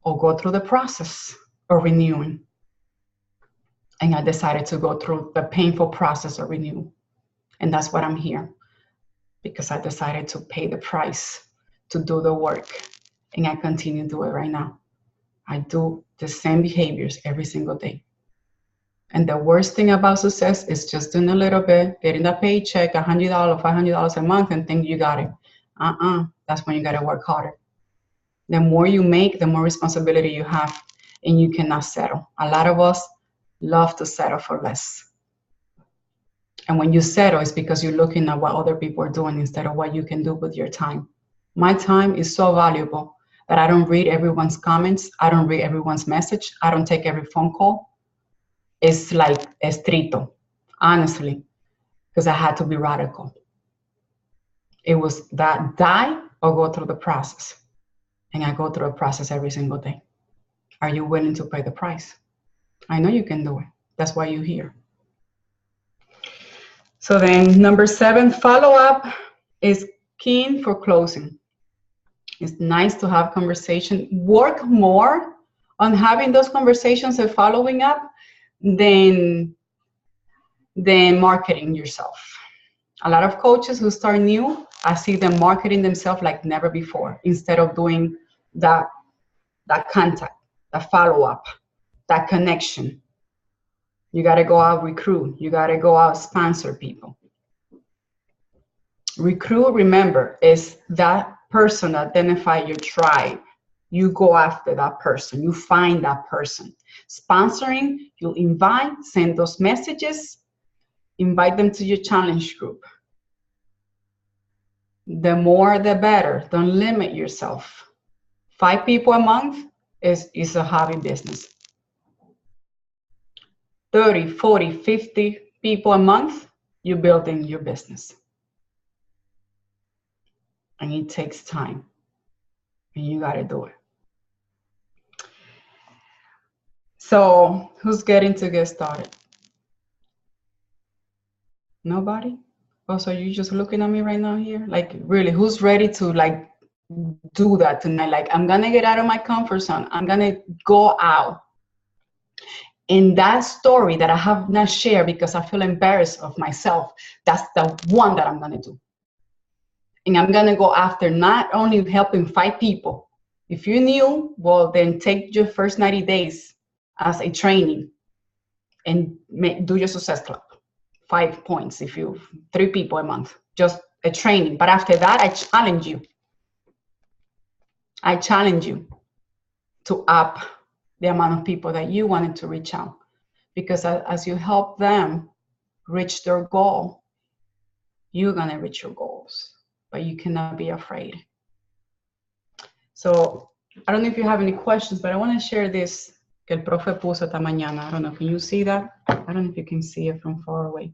or go through the process of renewing. And I decided to go through the painful process of renewal. And that's what I'm here. Because I decided to pay the price to do the work. And I continue to do it right now. I do the same behaviors every single day. And the worst thing about success is just doing a little bit, getting that paycheck, $100, $500 a month, and think you got it. That's when you got to work harder. The more you make, the more responsibility you have, and you cannot settle. A lot of us love to settle for less. And when you settle, it's because you're looking at what other people are doing instead of what you can do with your time. My time is so valuable that I don't read everyone's comments. I don't read everyone's message. I don't take every phone call. It's like estricto, honestly, because I had to be radical. It was that die or go through the process. And I go through a process every single day. Are you willing to pay the price? I know you can do it. That's why you're here. So then number 7, follow-up is key for closing. It's nice to have conversation. Work more on having those conversations and following up than marketing yourself. A lot of coaches who start new, I see them marketing themselves like never before, instead of doing that contact, that follow-up, that connection. You got to go out recruit. You got to go out sponsor people. Recruit, remember, is that person identify your tribe. You go after that person. You find that person. Sponsoring, you invite, send those messages, invite them to your challenge group. The more, the better. Don't limit yourself. 5 people a month is a hobby business. 30, 40, 50 people a month, you're building your business. And it takes time. And you got to do it. So who's getting to get started? Nobody? Oh, so you're just looking at me right now here? Like, really, who's ready to like do that tonight? Like, I'm going to get out of my comfort zone. I'm going to go out. And that story that I have not shared because I feel embarrassed of myself, that's the one that I'm going to do. And I'm going to go after not only helping 5 people. If you're new, well, then take your first 90 days as a training and do your success club. 5 points if you 3 people a month, just a training. But after that, I challenge you. I challenge you to up the amount of people that you wanted to reach out. Because as you help them reach their goal, you're going to reach your goals. But you cannot be afraid. So I don't know if you have any questions, but I want to share this que el profe puso esta mañana. I don't know, can you see that? I don't know if you can see it from far away.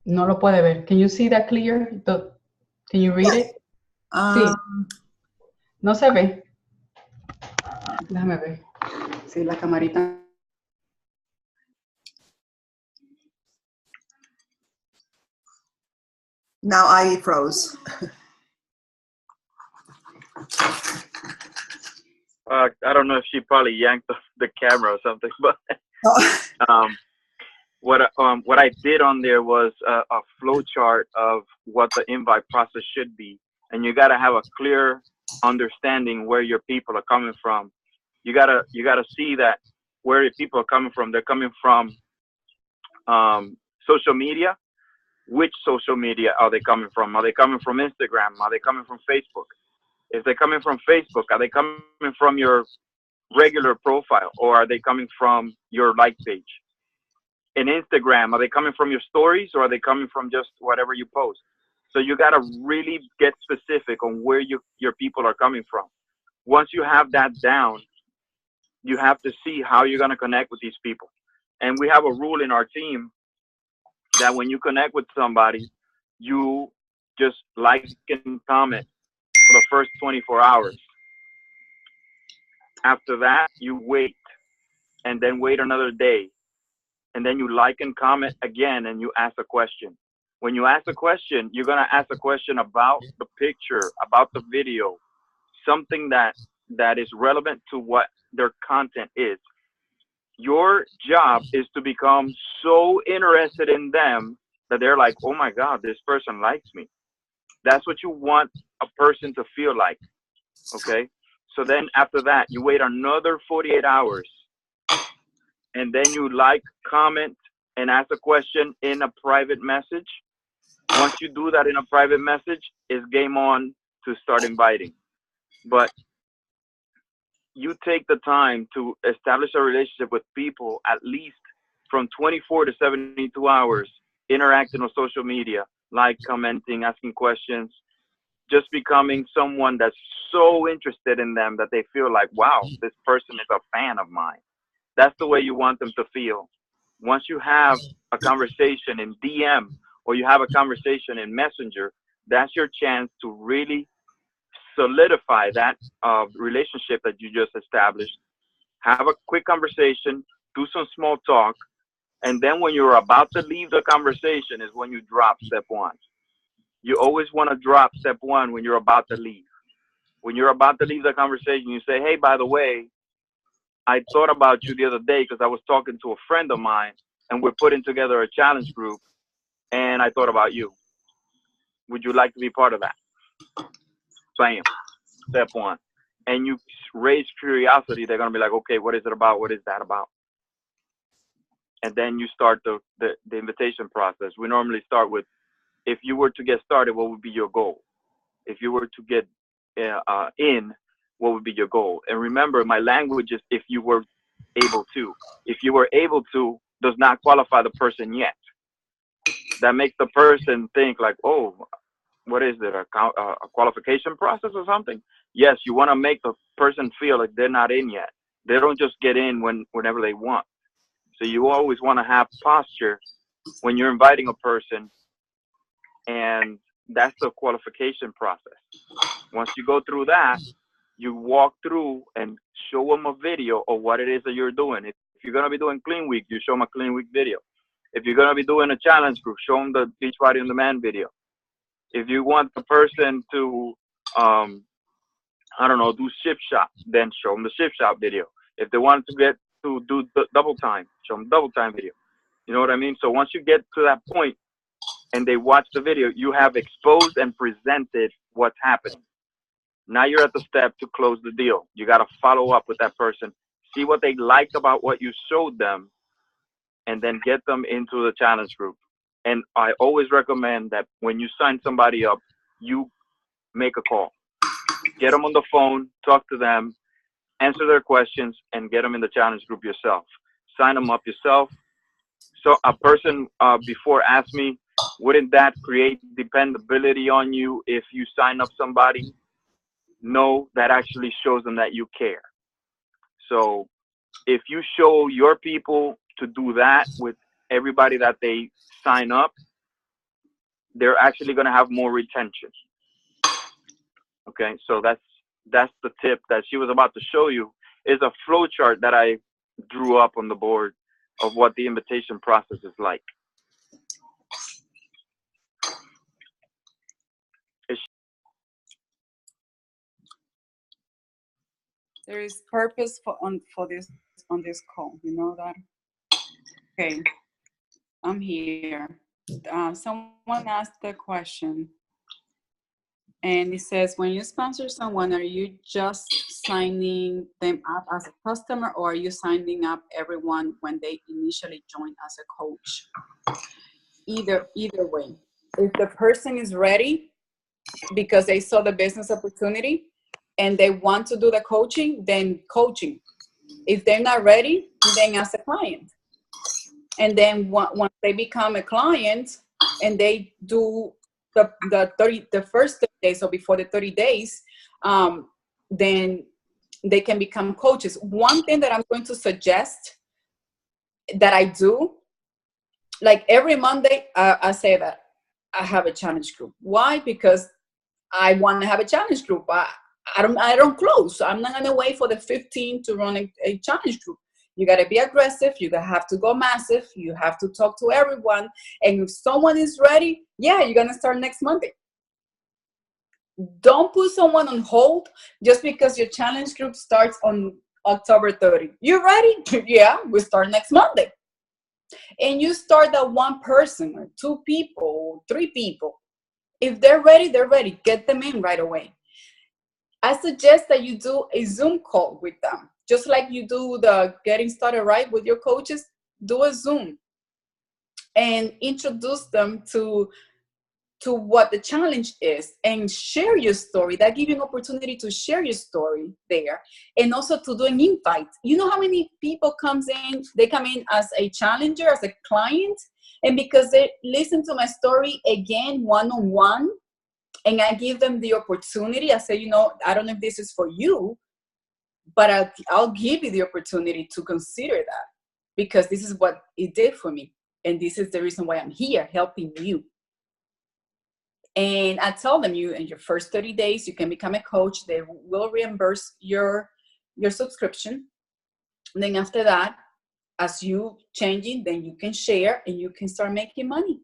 No lo puede ver. Can you see that clear? Can you read it? Sí. No se ve. Déjame ver. Sí, la camarita. Now I froze. I don't know if she probably yanked the camera or something, but what I did on there was a flow chart of what the invite process should be, and you got to have a clear understanding where your people are coming from. You gotta see that where your people are coming from. They're coming from social media. Which social media are they coming from? Are they coming from Instagram? Are they coming from Facebook? If they're coming from Facebook, are they coming from your regular profile, or are they coming from your like page? In Instagram, are they coming from your stories, or are they coming from just whatever you post? So you got to really get specific on where your people are coming from. Once you have that down, you have to see how you're going to connect with these people. And we have a rule in our team that when you connect with somebody, you just like and comment for the first 24 hours. After that, you wait, and then wait another day. And then you like and comment again, and you ask a question. When you ask a question, you're going to ask a question about the picture, about the video, something that is relevant to what their content is. Your job is to become so interested in them that they're like, oh my God, this person likes me. That's what you want a person to feel like. Okay. So then after that, you wait another 48 hours, and then you like, comment, and ask a question in a private message. Once you do that in a private message, it's game on to start inviting. But you take the time to establish a relationship with people at least from 24 to 72 hours, interacting on social media, like, commenting, asking questions, just becoming someone that's so interested in them that they feel like, wow, this person is a fan of mine. That's the way you want them to feel. Once you have a conversation in DM or you have a conversation in Messenger, that's your chance to really solidify that relationship that you just established. Have a quick conversation, do some small talk, and then when you're about to leave the conversation is when you drop step one. You always want to drop step one when you're about to leave. When you're about to leave the conversation, you say, hey, by the way, I thought about you the other day because I was talking to a friend of mine and we're putting together a challenge group and I thought about you. Would you like to be part of that? Bam. Step one. And you raise curiosity. They're going to be like, okay, what is it about? What is that about? And then you start the invitation process. We normally start with, if you were to get started, what would be your goal? If you were to get in, what would be your goal? And remember, my language is if you were able to. If you were able to does not qualify the person yet. That makes the person think like, oh, what is it, a qualification process or something? Yes, you want to make the person feel like they're not in yet. They don't just get in whenever they want. So you always want to have posture when you're inviting a person, and that's the qualification process. Once you go through that, you walk through and show them a video of what it is that you're doing. If you're going to be doing Clean Week, you show them a Clean Week video. If you're going to be doing a challenge group, show them the Beachbody on Demand video. If you want the person to, do Shift Shop, then show them the Shift Shop video. If they want to get to do the double time, show them double time video. You know what I mean? So once you get to that point and they watch the video, you have exposed and presented what's happening. Now you're at the step to close the deal. You got to follow up with that person, see what they liked about what you showed them, and then get them into the challenge group. And I always recommend that when you sign somebody up, you make a call. Get them on the phone, talk to them, answer their questions, and get them in the challenge group yourself. Sign them up yourself. So a person before asked me, wouldn't that create dependability on you if you sign up somebody? No, that actually shows them that you care. So if you show your people to do that with everybody that they sign up, they're actually going to have more retention. Okay, so that's the tip that she was about to show you, is a flow chart that I drew up on the board of what the invitation process is like. There is purpose on this call. You know that? Okay, I'm here. Someone asked a question, and it says, when you sponsor someone, are you just signing them up as a customer, or are you signing up everyone when they initially join as a coach? Either way. If the person is ready because they saw the business opportunity and they want to do the coaching, then coaching. If they're not ready, then as a client. And then once they become a client and they do the first 30 days, so before the 30 days, then they can become coaches. One thing that I'm going to suggest that I do, like every Monday, I say that I have a challenge group. Why? Because I want to have a challenge group. I don't close. I'm not going to wait for the 15 to run a challenge group. You got to be aggressive. You have to go massive. You have to talk to everyone. And if someone is ready, yeah, you're going to start next Monday. Don't put someone on hold just because your challenge group starts on October 30. You ready? Yeah, we start next Monday. And you start that one person or two people or three people. If they're ready, they're ready. Get them in right away. I suggest that you do a Zoom call with them. Just like you do the getting started right with your coaches, do a Zoom and introduce them to what the challenge is and share your story. That gives you an opportunity to share your story there, and also to do an invite. You know how many people they come in as a challenger, as a client, and because they listen to my story again one-on-one, and I give them the opportunity, I say, I don't know if this is for you, but I'll give you the opportunity to consider that, because this is what it did for me. And this is the reason why I'm here, helping you. And I tell them, you in your first 30 days, you can become a coach. They will reimburse your subscription. And then after that, as you changing, then you can share and you can start making money.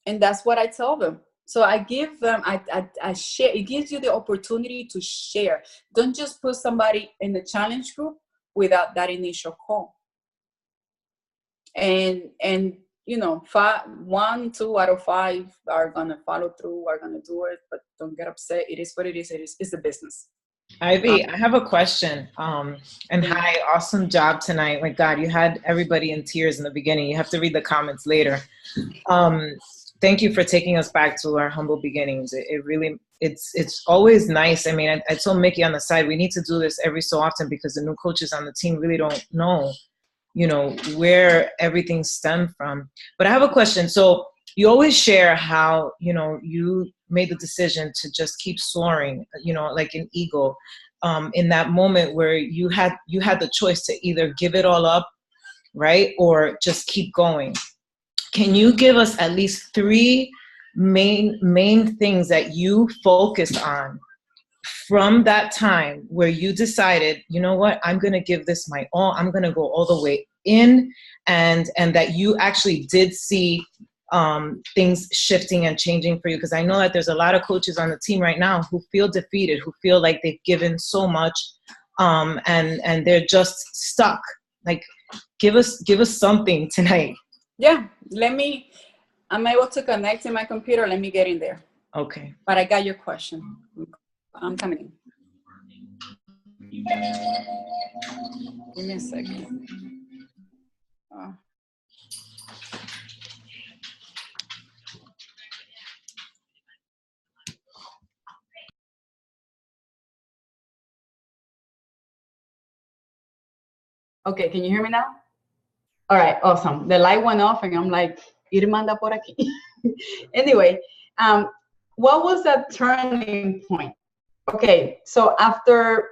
And that's what I tell them. So I give them, I share. It gives you the opportunity to share. Don't just put somebody in the challenge group without that initial call. And you know, 1, 2 out of 5 are gonna follow through, are gonna do it, but don't get upset. It is what it is. It's a business. Ivy, I have a question. And hi, awesome job tonight. My God, you had everybody in tears in the beginning. You have to read the comments later. Thank you for taking us back to our humble beginnings. It really, it's always nice. I mean, I told Mickey on the side, we need to do this every so often because the new coaches on the team really don't know, you know, where everything stemmed from. But I have a question. So you always share how, you know, you made the decision to just keep soaring, you know, like an eagle, in that moment where you had the choice to either give it all up, right, or just keep going. Can you give us at least 3 main things that you focused on from that time where you decided, you know what, I'm going to give this my all, I'm going to go all the way in, and that you actually did see things shifting and changing for you? Because I know that there's a lot of coaches on the team right now who feel defeated, who feel like they've given so much, and they're just stuck. Like, give us something tonight. Yeah, I'm able to connect in my computer. Let me get in there. Okay. But I got your question. I'm coming in. Give me a second. Okay, can you hear me now? All right, awesome. The light went off and I'm like, Irma anda por aquí. Anyway, what was that turning point? Okay, so after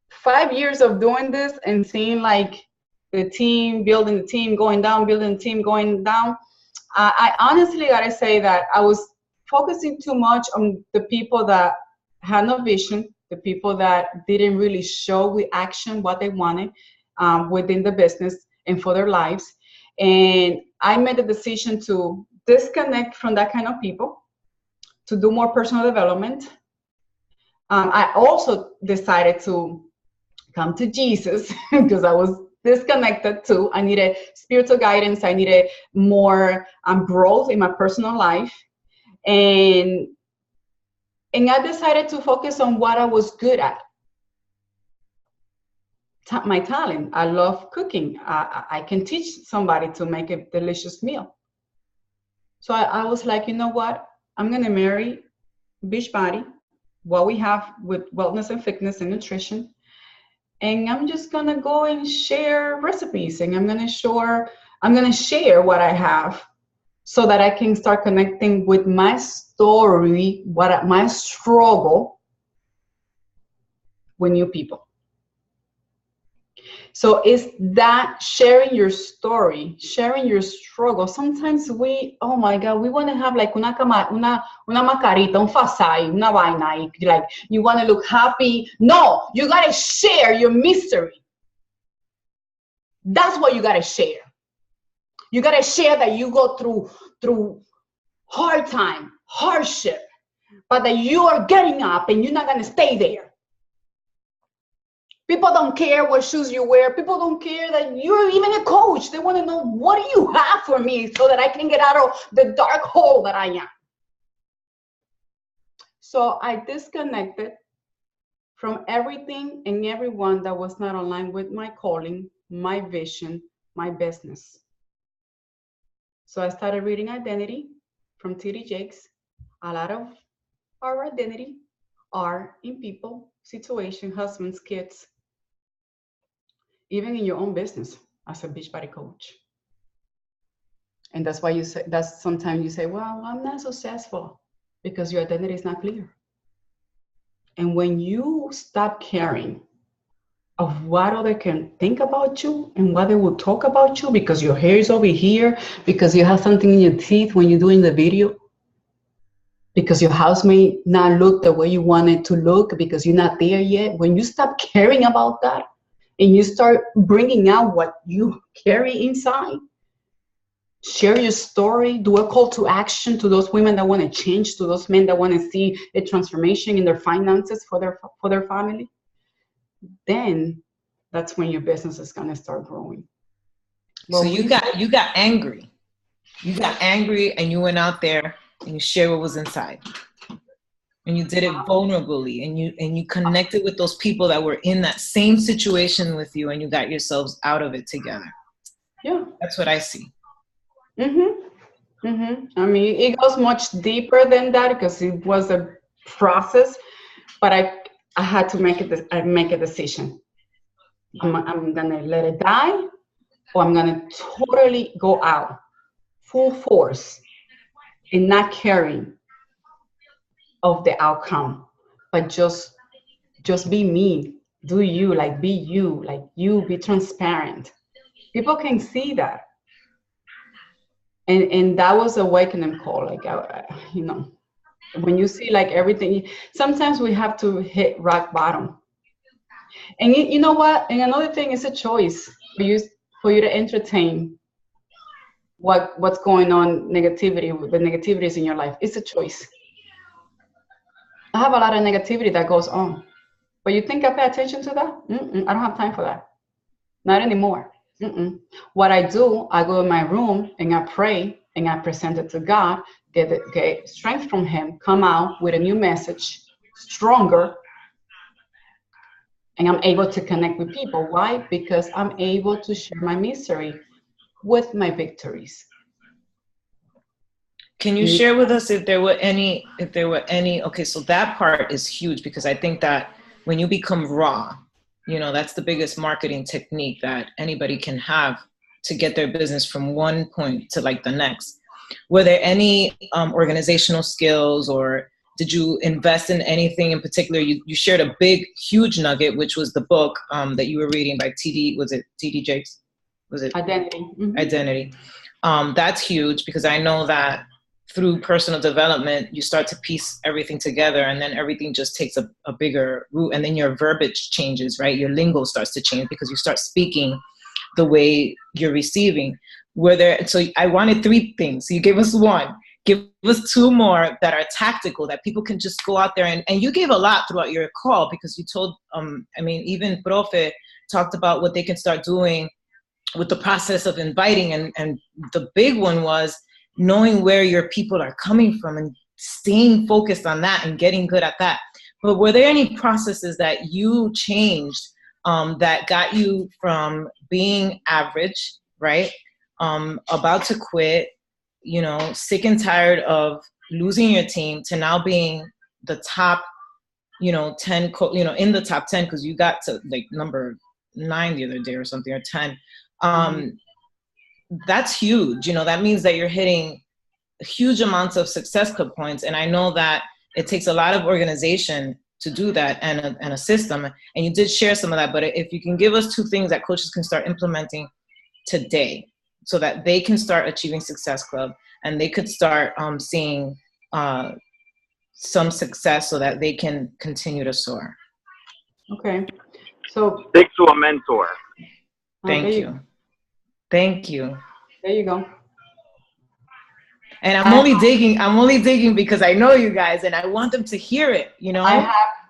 5 years of doing this and seeing like the team, building the team, going down, building the team, going down, I honestly gotta say that I was focusing too much on the people that had no vision, the people that didn't really show with action what they wanted within the business and for their lives. And I made the decision to disconnect from that kind of people, to do more personal development. I also decided to come to Jesus because I was disconnected too. I needed spiritual guidance. I needed more growth in my personal life. And I decided to focus on what I was good at. My talent. I love cooking. I can teach somebody to make a delicious meal. So I was like, you know what? I'm going to marry Beachbody, what we have with wellness and fitness and nutrition. And I'm just going to go and share recipes. And I'm going to share what I have so that I can start connecting with my story, my struggle with new people. So it's that sharing your story, sharing your struggle. Sometimes oh my God, we want to have like una macarita, un fasay, una vaina, like you want to look happy. No, you got to share your misery. That's what you got to share. You got to share that you go through hard time, hardship, but that you are getting up and you're not going to stay there. People don't care what shoes you wear. People don't care that you're even a coach. They want to know, what do you have for me so that I can get out of the dark hole that I am? So I disconnected from everything and everyone that was not aligned with my calling, my vision, my business. So I started reading Identity from T.D. Jakes. A lot of our identity are in people, situation, husbands, kids, even in your own business as a Beachbody coach. And that's why sometimes you say, well, I'm not successful because your identity is not clear. And when you stop caring of what others can think about you and what they will talk about you because your hair is over here, because you have something in your teeth when you're doing the video, because your house may not look the way you want it to look because you're not there yet. When you stop caring about that and you start bringing out what you carry inside, share your story, do a call to action to those women that want to change, to those men that want to see a transformation in their finances for their family, then that's when your business is going to start growing. So you got angry. You got angry and you went out there and you shared what was inside. And you did it vulnerably, and you connected with those people that were in that same situation with you, and you got yourselves out of it together. Yeah. That's what I see. Mm-hmm. Mm-hmm. I mean, it goes much deeper than that because it was a process, but I had to make a decision. I'm gonna let it die, or I'm gonna totally go out full force and not caring of the outcome, but just be me, do you, like be you, like you, be transparent. People can see that. And that was a awakening call. Like, you know, when you see like everything, sometimes we have to hit rock bottom. And you know what? And another thing is a choice for you to entertain what's going on, the negativities in your life. It's a choice. I have a lot of negativity that goes on, but you think I pay attention to that? I don't have time for that. Not anymore. What I do, I go in my room and I pray and I present it to God, get strength from Him, come out with a new message, stronger, and I'm able to connect with people. Why? Because I'm able to share my misery with my victories. Can you share with us if there were any, okay, so that part is huge, because I think that when you become raw, you know, that's the biggest marketing technique that anybody can have to get their business from one point to like the next. Were there any organizational skills, or did you invest in anything in particular? You shared a big, huge nugget, which was the book that you were reading by T.D. Jakes? Was it? Identity. Mm-hmm. Identity. That's huge, because I know that through personal development, you start to piece everything together, and then everything just takes a bigger root, and then your verbiage changes, right? Your lingo starts to change because you start speaking the way you're receiving. So I wanted 3 things. So you gave us 1. Give us 2 more that are tactical, that people can just go out there, and you gave a lot throughout your call, because you told, even Profe talked about what they can start doing with the process of inviting, and the big one was knowing where your people are coming from and staying focused on that and getting good at that. But were there any processes that you changed that got you from being average, right? About to quit, you know, sick and tired of losing your team, to now being the top, 10, in the top 10, because you got to like number 9 the other day or something, or 10. That's huge. That means that you're hitting huge amounts of success club points. And I know that it takes a lot of organization to do that, and a system. And you did share some of that, but if you can give us 2 things that coaches can start implementing today, so that they can start achieving Success Club, and they could start seeing some success, so that they can continue to soar. Okay. So stick to a mentor. Thank you. Thank you. There you go. And I'm only digging because I know you guys, and I want them to hear it,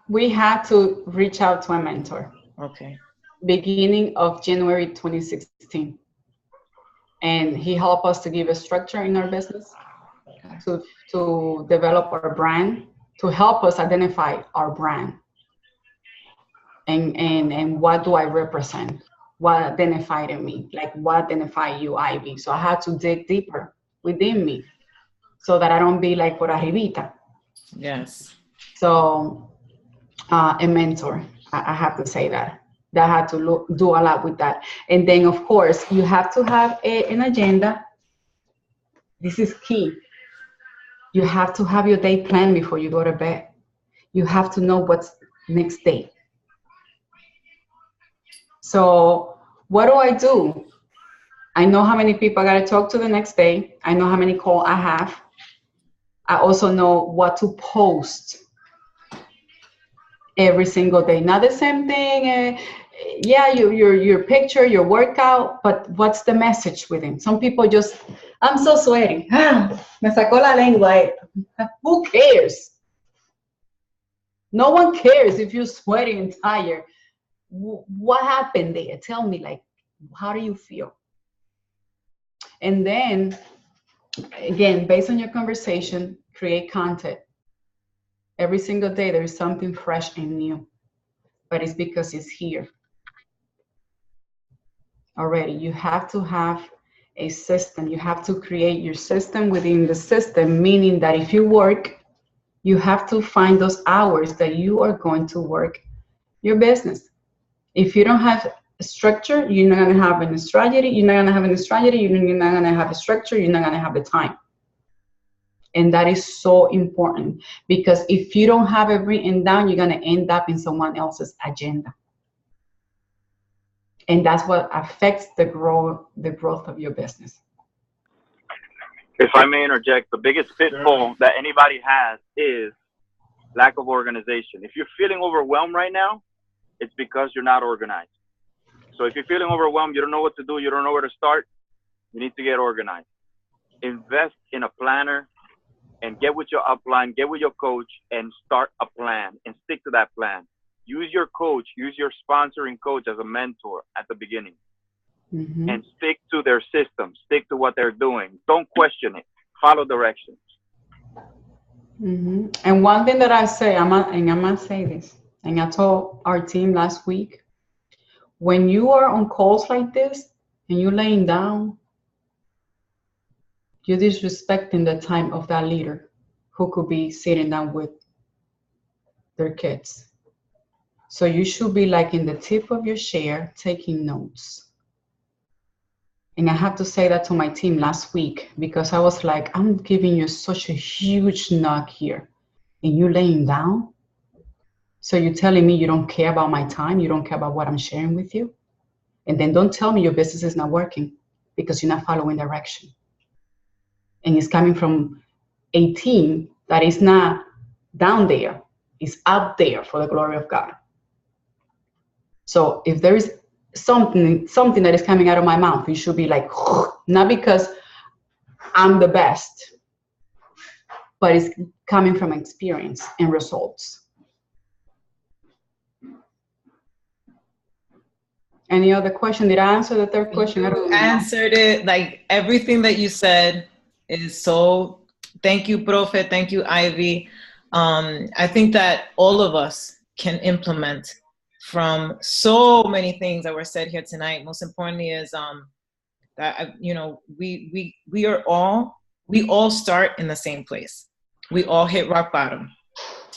We had to reach out to a mentor. Okay. Beginning of January 2016. And he helped us to give a structure in our business, to develop our brand, to help us identify our brand. And what do I represent? What identified in me? Like, what identified you, Ivy? So I had to dig deeper within me, so that I don't be like por arribita. Yes. So a mentor, I have to say that. I had to do a lot with that. And then, of course, you have to have an agenda. This is key. You have to have your day planned before you go to bed. You have to know what's next day. So what do? I know how many people I got to talk to the next day. I know how many calls I have. I also know what to post every single day. Not the same thing. Yeah, your picture, your workout, but what's the message within? Some people just, I'm so sweaty. Me sacó la lengua. Who cares? No one cares if you're sweaty and tired. What happened there? Tell me, like, how do you feel? And then, again, based on your conversation, create content. Every single day, there is something fresh and new, but it's because it's here already. You have to have a system. You have to create your system within the system, meaning that if you work, you have to find those hours that you are going to work your business. If you don't have a structure, you're not going to have a strategy. You're not going to have a strategy. You're not going to have a structure. You're not going to have the time. And that is so important, because if you don't have it written down, you're going to end up in someone else's agenda. And that's what affects the growth of your business. If I may interject, the biggest pitfall that anybody has is lack of organization. If you're feeling overwhelmed right now, it's because you're not organized. So if you're feeling overwhelmed, you don't know what to do, you don't know where to start, you need to get organized. Invest in a planner and get with your upline, get with your coach and start a plan and stick to that plan. Use your coach, use your sponsoring coach as a mentor at the beginning. Mm-hmm. And stick to their system, stick to what they're doing. Don't question it. Follow directions. Mm-hmm. And one thing that I say, I'm gonna say this, and I told our team last week, when you are on calls like this and you're laying down, you're disrespecting the time of that leader who could be sitting down with their kids. So you should be like in the tip of your chair taking notes. And I have to say that to my team last week, because I was like, I'm giving you such a huge knock here and you laying down. So you're telling me you don't care about my time, you don't care about what I'm sharing with you. And then don't tell me your business is not working because you're not following direction. And it's coming from a team that is not down there, it's up there for the glory of God. So if there is something that is coming out of my mouth, you should be like, not because I'm the best, but it's coming from experience and results. Any other question? Did I answer the third question? I don't know. Answered it. Like everything that you said is so, thank you, Profe. Thank you, Ivy. I think that all of us can implement from so many things that were said here tonight. Most importantly is that, you know, we all start in the same place. We all hit rock bottom,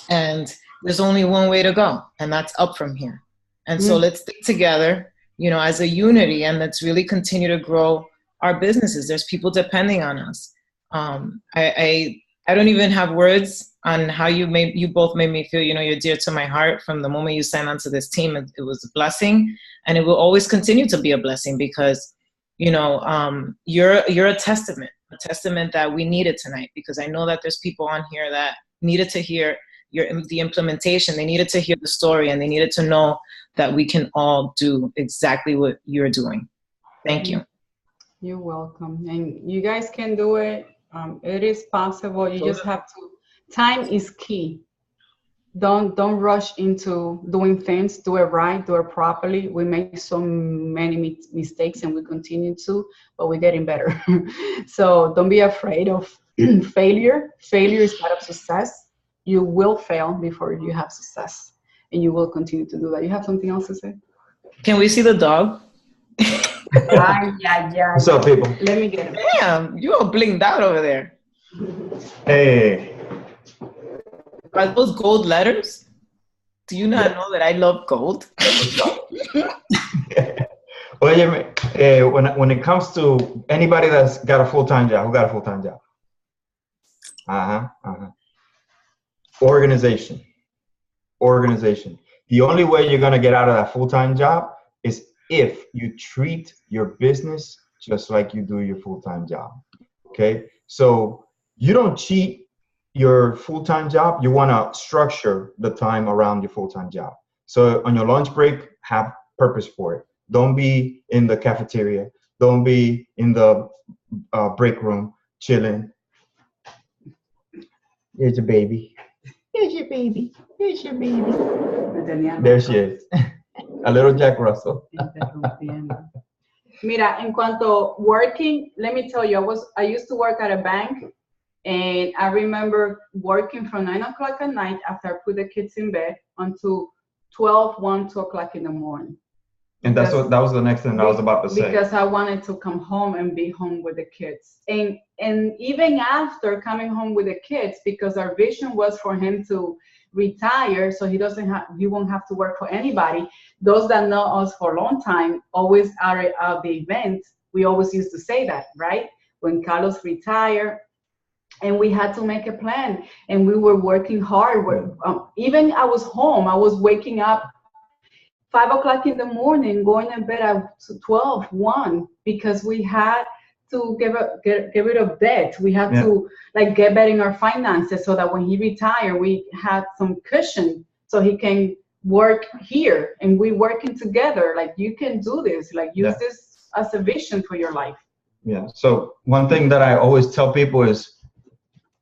and there's only one way to go, and that's up from here. And so let's stick together, you know, as a unity, and let's really continue to grow our businesses. There's people depending on us. I don't even have words on how you both made me feel. You know, you're dear to my heart from the moment you signed onto this team. It was a blessing, and it will always continue to be a blessing because, you know, you're a testament that we needed tonight, because I know that there's people on here that needed to hear the implementation. They needed to hear the story, and they needed to know that we can all do exactly what you're doing. Thank you. You're welcome. And you guys can do it. It is possible. You just have to. Time is key. Don't rush into doing things. Do it right. Do it properly. We make so many mistakes, and we continue to, but we're getting better. So don't be afraid of failure. Failure is part of success. You will fail before you have success, and you will continue to do that. You have something else to say? Can we see the dog? Yeah. What's up, people? Let me get him. Damn, you all blinged out over there. Hey. Are those gold letters? Do you not know that I love gold? Well, when it comes to anybody that's got a full-time job, who got a full-time job? Organization. The only way you're going to get out of that full-time job is if you treat your business just like you do your full-time job. Okay? So you don't cheat your full-time job, you want to structure the time around your full-time job. So on your lunch break, have purpose for it. Don't be in the cafeteria. Don't be in the break room chilling. Here's your baby. Here's your baby. Here's your baby. There she is. A little Jack Russell. Mira, en cuanto working, let me tell you, I used to work at a bank, and I remember working from 9 o'clock at night after I put the kids in bed until 12, 1, 2 o'clock in the morning. And that was the next thing I was about to say. Because I wanted to come home and be home with the kids. And even after coming home with the kids, because our vision was for him to retire, so he won't have to work for anybody. Those that know us for a long time always are at the event. We always used to say that, right? When Carlos retired, and we had to make a plan, and we were working hard. Even I was home, I was waking up 5 o'clock in the morning, going to bed at 12, 1, because we had to get rid of debt. We had to get better in our finances so that when he retired, we had some cushion so he can work here, and we working together. Like, you can do this, use this as a vision for your life. Yeah. So one thing that I always tell people is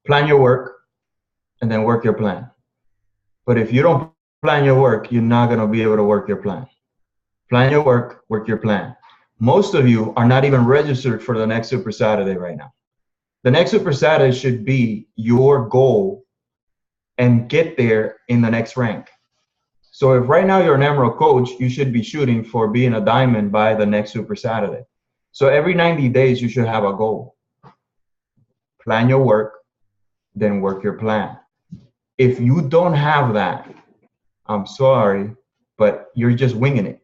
plan your work and then work your plan. But if you don't plan your work, you're not going to be able to work your plan. Plan your work, work your plan. Most of you are not even registered for the next Super Saturday right now. The next Super Saturday should be your goal and get there in the next rank. So if right now you're an Emerald coach, you should be shooting for being a diamond by the next Super Saturday. So every 90 days, you should have a goal. Plan your work, then work your plan. If you don't have that, I'm sorry, but you're just winging it.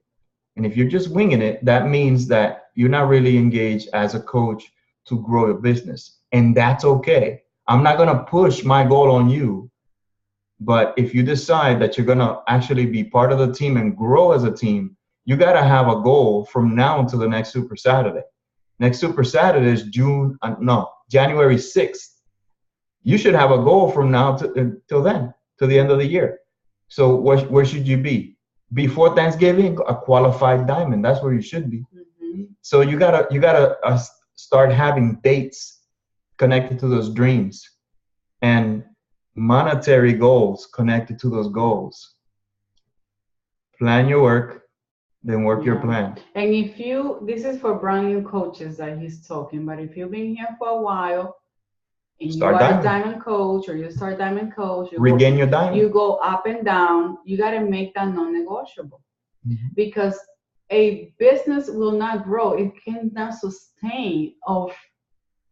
And if you're just winging it, that means that you're not really engaged as a coach to grow your business. And that's okay. I'm not going to push my goal on you. But if you decide that you're going to actually be part of the team and grow as a team, you got to have a goal from now until the next Super Saturday. Next Super Saturday is January 6th. You should have a goal from now till then, to the end of the year. So where should you be? Before Thanksgiving, a qualified diamond. That's where you should be. Mm-hmm. So you gotta start having dates connected to those dreams and monetary goals connected to those goals. Plan your work, then work your plan. And this is for brand new coaches that he's talking, but if you've been here for a while, and you are a diamond coach, or you start diamond coach, regain your diamond. You go up and down. You got to make that non-negotiable, because a business will not grow. It cannot sustain of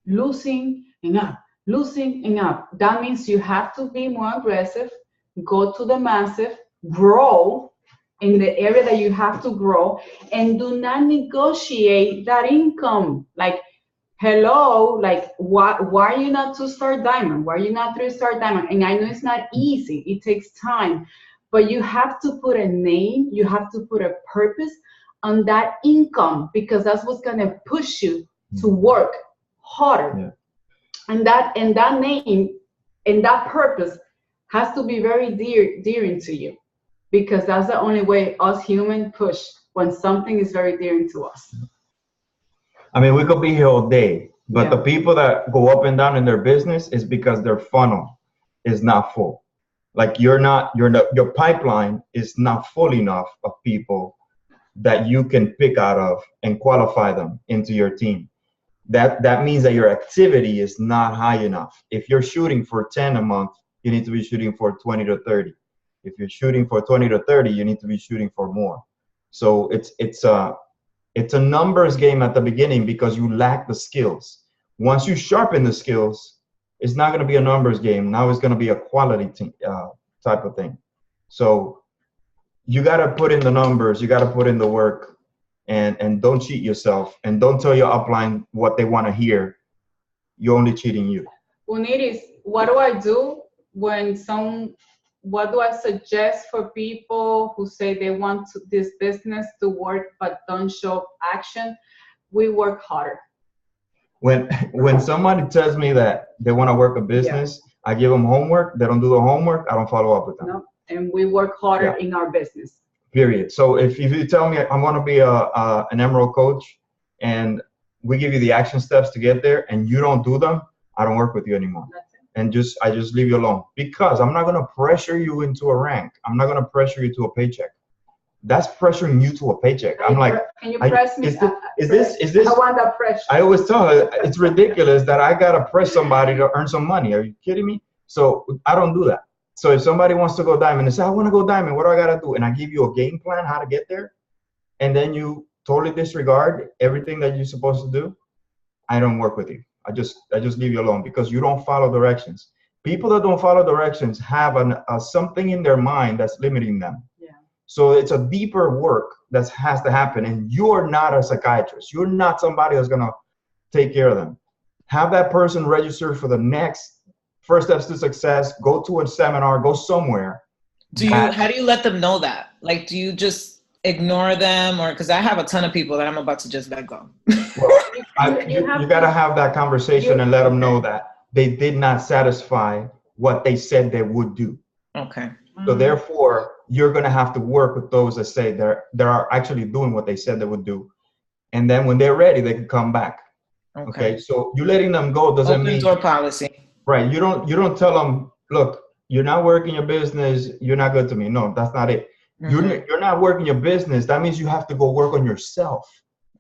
losing and up, losing and up. That means you have to be more aggressive, go to the massive, grow in the area that you have to grow, and do not negotiate that income. Like, hello, why are you not 2-star diamond? Why are you not 3-star diamond? And I know it's not easy. It takes time. But you have to put a name. You have to put a purpose on that income, because that's what's going to push you to work harder. Yeah. And that name and that purpose has to be very dear to you, because that's the only way us humans push when something is very dear to us. I mean, we could be here all day, but the people that go up and down in their business is because their funnel is not full. Like your pipeline is not full enough of people that you can pick out of and qualify them into your team. That means that your activity is not high enough. If you're shooting for 10 a month, you need to be shooting for 20 to 30. If you're shooting for 20 to 30, you need to be shooting for more. So it's a numbers game at the beginning, because you lack the skills. Once you sharpen the skills, it's not going to be a numbers game. Now it's going to be a quality type of thing. So you got to put in the numbers. You got to put in the work, and don't cheat yourself, and don't tell your upline what they want to hear. You're only cheating you. Uniris, what do I do what do I suggest for people who say they want this business to work but don't show action? We work harder. When somebody tells me that they want to work a business, I give them homework. They don't do the homework. I don't follow up with them. No, and we work harder Yeah. in our business. Period. So if you tell me I'm going to be an Emerald coach and we give you the action steps to get there and you don't do them, I don't work with you anymore. That's it. And I just leave you alone, because I'm not going to pressure you into a rank. I'm not going to pressure you to a paycheck. That's pressuring you to a paycheck. I'm like, can you press me? is this? I want that pressure. I always tell her it's ridiculous that I got to press somebody to earn some money. Are you kidding me? So I don't do that. So if somebody wants to go diamond, they say, I want to go diamond. What do I got to do? And I give you a game plan how to get there. And then you totally disregard everything that you're supposed to do. I don't work with you. I just leave you alone, because you don't follow directions. People that don't follow directions have something in their mind that's limiting them. Yeah. So it's a deeper work that has to happen. And you're not a psychiatrist. You're not somebody that's going to take care of them. Have that person register for the next First Steps to Success. Go to a seminar. Go somewhere. How do you let them know that? Like, do you just ignore them, or because I have a ton of people that I'm about to just let go? Well, you got to have that conversation and let them know that they did not satisfy what they said they would do. Okay. So therefore, you're going to have to work with those that say they are actually doing what they said they would do. And then when they're ready, they can come back. Okay. So you letting them go doesn't mean open door policy. Right. You don't tell them, look, you're not working your business. You're not good to me. No, that's not it. You're not working your business. That means you have to go work on yourself.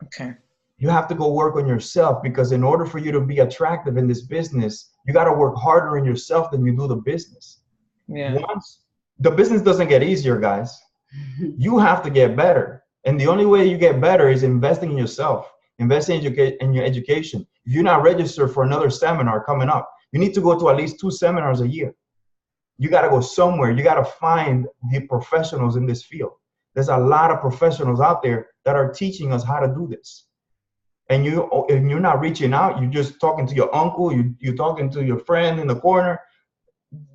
Okay. You have to go work on yourself, because in order for you to be attractive in this business, you got to work harder in yourself than you do the business. Yeah. Once the business doesn't get easier, guys, you have to get better. And the only way you get better is investing in yourself, investing in your education. If you're not registered for another seminar coming up, you need to go to at least 2 seminars a year. You got to go somewhere. You got to find the professionals in this field. There's a lot of professionals out there that are teaching us how to do this. And you're not reaching out. You're just talking to your uncle. You're talking to your friend in the corner.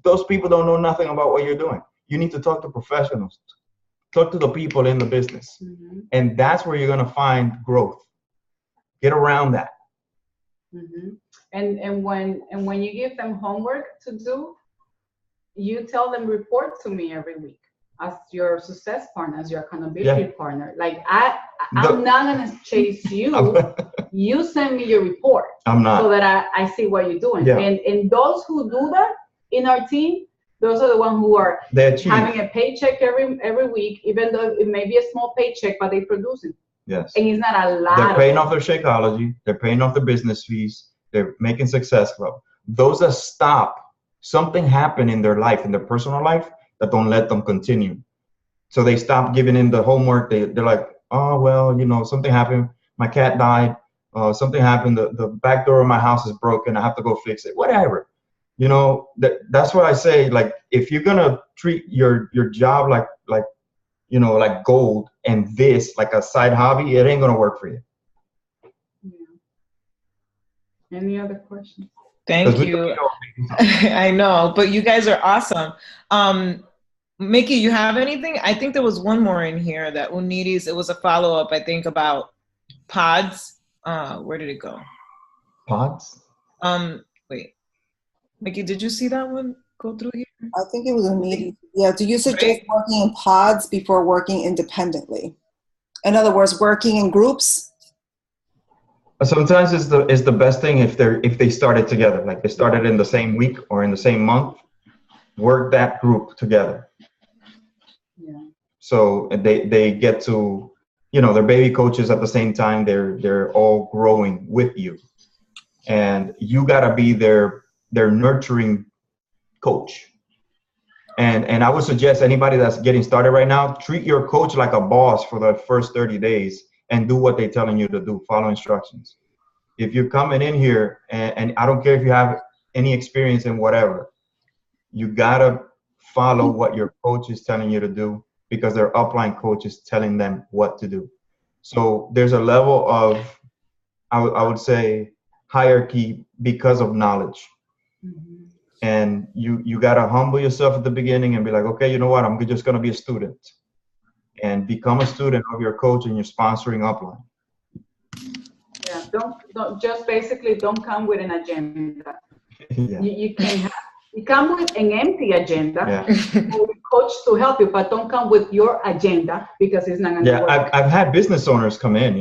Those people don't know nothing about what you're doing. You need to talk to professionals. Talk to the people in the business. Mm-hmm. And that's where you're going to find growth. Get around that. Mm-hmm. And when you give them homework to do, you tell them, report to me every week as your success partner, as your accountability partner. Like I'm not gonna chase you. You send me your report. I'm not. So that I see what you're doing. Yeah. And those who do that in our team, those are the ones who are having a paycheck every week, even though it may be a small paycheck, but they produce it. Yes. And it's not a lot. They're paying off their Shakeology. They're paying off their business fees. They're making Success Club. Those that stop, something happened in their life, in their personal life, that don't let them continue. So they stop giving in the homework. They're like, oh, well, something happened. My cat died. Something happened. The back door of my house is broken. I have to go fix it. Whatever. That's what I say. Like, if you're going to treat your job like gold, and this like a side hobby, it ain't going to work for you. Yeah. Any other questions? Thank you. I know, but you guys are awesome. Mickey, you have anything? I think there was one more in here that Unides, it was a follow-up, I think, about pods. Where did it go? Pods? Wait. Mickey, did you see that one go through here? I think it was Unides. Yeah, do you suggest working in pods before working independently? In other words, working in groups? Sometimes it's the best thing if they started together, like they started in the same week or in the same month. Work that group together. Yeah. So they get to, they're baby coaches at the same time. They're all growing with you, and you gotta be their nurturing coach. And I would suggest anybody that's getting started right now, treat your coach like a boss for the first 30 days. And do what they're telling you to do. Follow instructions. If you're coming in here, and I don't care if you have any experience in whatever, you gotta follow what your coach is telling you to do, because their upline coach is telling them what to do. So there's a level of, I would say, hierarchy because of knowledge. Mm-hmm. And you gotta humble yourself at the beginning and be like, okay, you know what? I'm just gonna be a student. And become a student of your coach and your sponsoring upline. Yeah, don't just basically don't come with an agenda. Yeah. You can have, You come with an empty agenda, Yeah. or coach to help you, but don't come with your agenda because it's not going to Yeah, work. I've had business owners come in,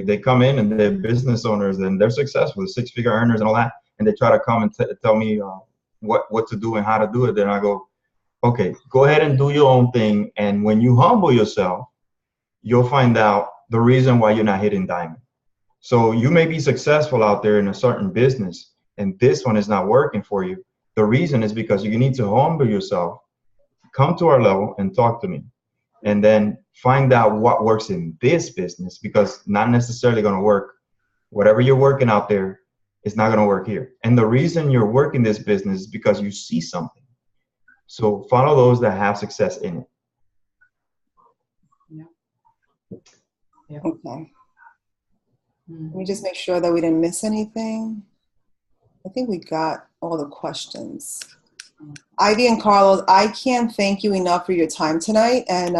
they come in and they're business owners and they're successful, 6-figure earners and all that. And they try to come and tell me what to do and how to do it. Then I go, okay, go ahead and do your own thing. And when you humble yourself, you'll find out the reason why you're not hitting diamond. So you may be successful out there in a certain business and this one is not working for you. The reason is because you need to humble yourself, come to our level and talk to me, and then find out what works in this business, because not necessarily going to work. Whatever you're working out there is not going to work here. And the reason you're working this business is because you see something. So follow those that have success in it. Yeah. Okay. Let me just make sure that we didn't miss anything. I think we got all the questions. Ivy and Carlos, I can't thank you enough for your time tonight, and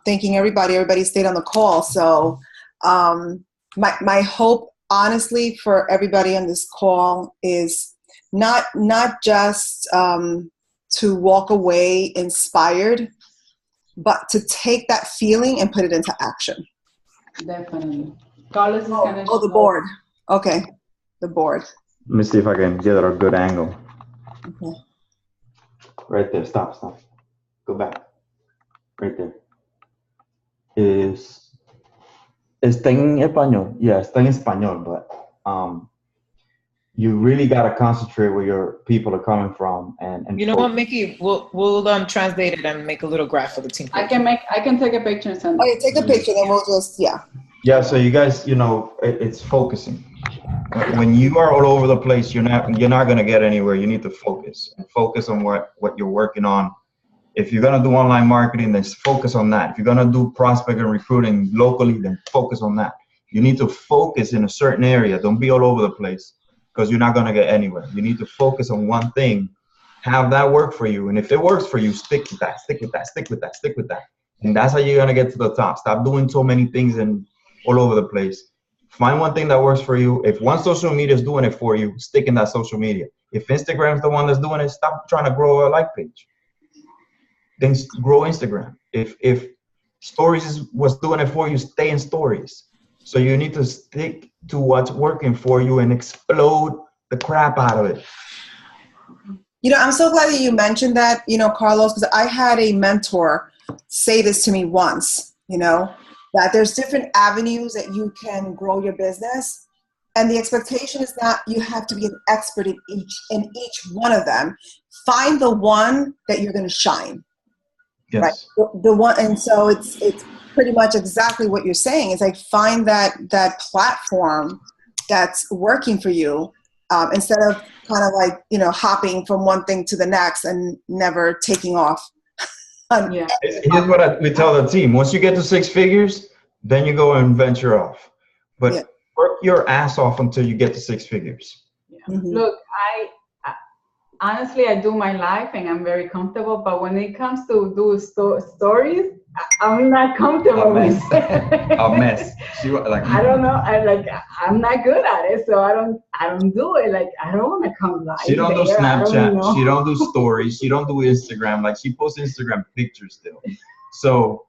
thanking everybody. Everybody stayed on the call. So my hope, honestly, for everybody on this call is not just to walk away inspired, but to take that feeling and put it into action. Definitely. Carlos is going to the board. Okay, the board. Let me see if I can get a good angle. Okay. Right there. Stop. Go back. Right there. Está en español. Yeah, está en español, but you really got to concentrate where your people are coming from. And you know what, Mickey? We'll translate it and make a little graph for the team. I can take a picture and send it. Okay, take a picture, then we'll just, Yeah, so you guys, it's focusing. When you are all over the place, you're not going to get anywhere. You need to focus and focus on what you're working on. If you're going to do online marketing, then focus on that. If you're going to do prospect and recruiting locally, then focus on that. You need to focus in a certain area. Don't be all over the place, because you're not going to get anywhere. You need to focus on one thing, have that work for you. And if it works for you, stick with that. And that's how you're going to get to the top. Stop doing so many things and all over the place. Find one thing that works for you. If one social media is doing it for you, stick in that social media. If Instagram is the one that's doing it, stop trying to grow a like page. Then grow Instagram. If stories is what's doing it for you, stay in stories. So you need to stick to what's working for you and explode the crap out of it. I'm so glad that you mentioned that, Carlos, because I had a mentor say this to me once, that there's different avenues that you can grow your business. And the expectation is not you have to be an expert in each one of them. Find the one that you're going to shine. Yes. Right? The one, and so it's pretty much exactly what you're saying. It's like find that platform that's working for you, instead of kind of like, hopping from one thing to the next and never taking off. Yeah. Here's what we tell the team. Once you get to 6 figures, then you go and venture off. But work your ass off until you get to 6 figures. Yeah. Mm-hmm. Look, I honestly, I do my life and I'm very comfortable. But when it comes to do stories, I'm not comfortable. A mess. I don't know. I'm not good at it, so I don't do it. Like, I don't want to come live. She don't do Snapchat. She don't do stories. She don't do Instagram. Like, she posts Instagram pictures still. So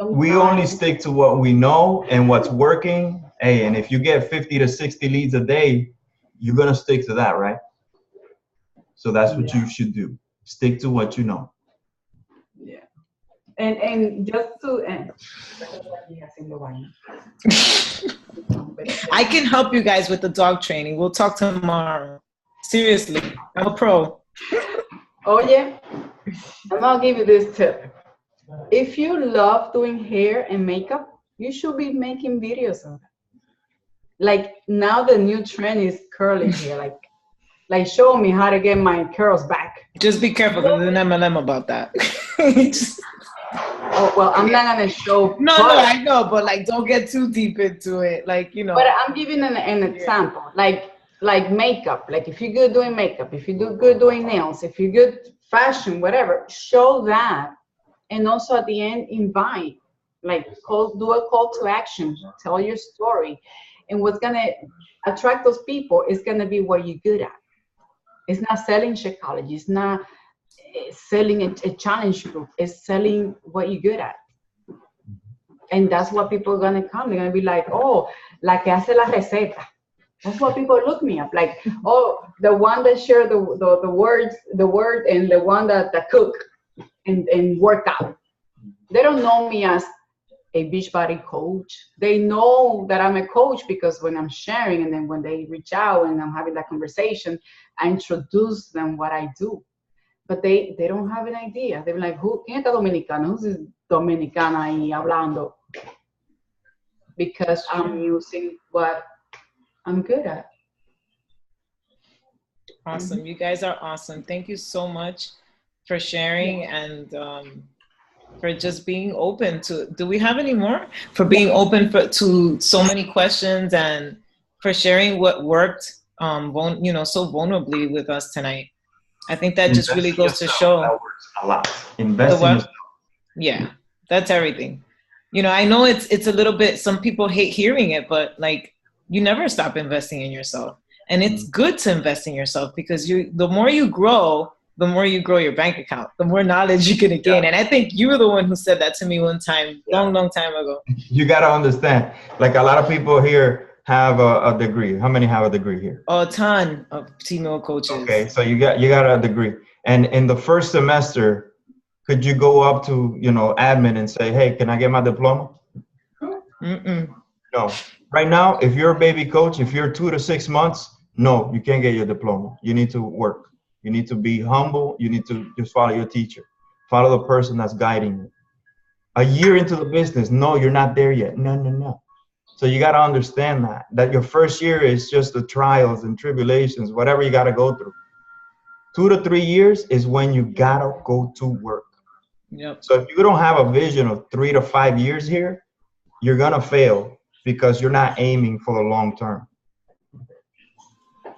we only stick to what we know and what's working. Hey, and if you get 50 to 60 leads a day, you're gonna stick to that, right? So that's what you should do. Stick to what you know. Yeah. And just to I can help you guys with the dog training. We'll talk tomorrow. Seriously, I'm a pro. Oh yeah. I'm gonna give you this tip. If you love doing hair and makeup, you should be making videos of it. Like, now the new trend is curly hair. Like show me how to get my curls back. Just be careful. There's an MLM about that. Oh, well, I'm not gonna show. No, I know, but like, don't get too deep into it. Like, But I'm giving an example. Like makeup. Like, if you're good doing makeup, if you're good doing nails, if you're good fashion, whatever, show that. And also at the end, invite. Like, do a call to action. Tell your story. And what's gonna attract those people is gonna be what you're good at. It's not selling Shakeology. It's not selling a challenge group. It's selling what you're good at. And that's what people are going to come. They're going to be like, oh, la que hace la receta. That's what people look me up. Like, oh, the one that share the word, and the one that cook and work out. They don't know me as a Beachbody coach. They know that I'm a coach because when I'm sharing, and then when they reach out and I'm having that conversation, I introduce them what I do. But they don't have an idea. They're like, ¿quién está dominicana? Who's this dominicana ahí hablando? Because I'm using what I'm good at. Awesome. You guys are awesome. Thank you so much for sharing and for just being open to, do we have any more? For being open to so many questions and for sharing what worked, so vulnerably with us tonight. I think that just really goes to show. That works a lot. Invest in yourself. Yeah, that's everything. I know it's a little bit, some people hate hearing it, but like, you never stop investing in yourself. And it's good to invest in yourself because the more you grow your bank account, the more knowledge you're going to gain. And I think you were the one who said that to me one time, long time ago. You got to understand, like a lot of people here have a degree. How many have a degree here? A ton of female coaches. Okay, so you got a degree. And in the first semester, could you go up to, admin and say, hey, can I get my diploma? No. Right now, if you're a baby coach, if you're 2 to 6 months, no, you can't get your diploma. You need to work. You need to be humble. You need to just follow your teacher. Follow the person that's guiding you. A year into the business, no, you're not there yet. No. So you got to understand that your first year is just the trials and tribulations, whatever you got to go through. 2 to 3 years is when you got to go to work. Yep. So if you don't have a vision of 3 to 5 years here, you're going to fail because you're not aiming for the long term.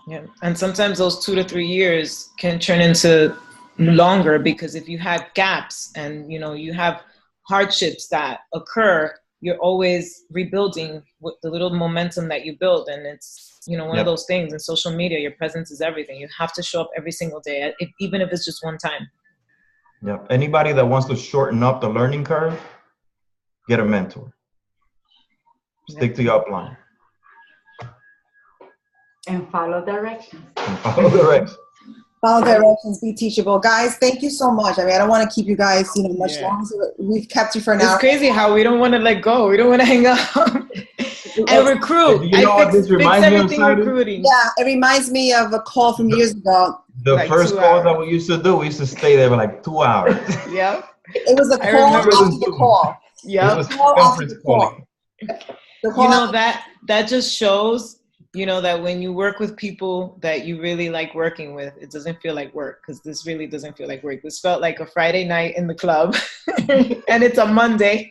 Yeah. And sometimes those 2 to 3 years can turn into longer because if you have gaps and, you have hardships that occur, you're always rebuilding with the little momentum that you build. And it's, one of those things in social media, your presence is everything. You have to show up every single day, even if it's just one time. Yeah. Anybody that wants to shorten up the learning curve, get a mentor. Stick to your upline. And follow directions. Follow directions, be teachable. Guys, thank you so much. I mean, I don't want to keep you guys, much longer. We've kept you for an hour. It's crazy how we don't want to let go. We don't want to hang up. And recruit. You know what this reminds me of, recruiting. Yeah, it reminds me of a call from years ago. The first call that we used to do, we used to stay there for like 2 hours. Yeah. It was a call after the call. Yeah. It was conference calling. That just shows, that when you work with people that you really like working with, it doesn't feel like work because this really doesn't feel like work. This felt like a Friday night in the club and it's a Monday.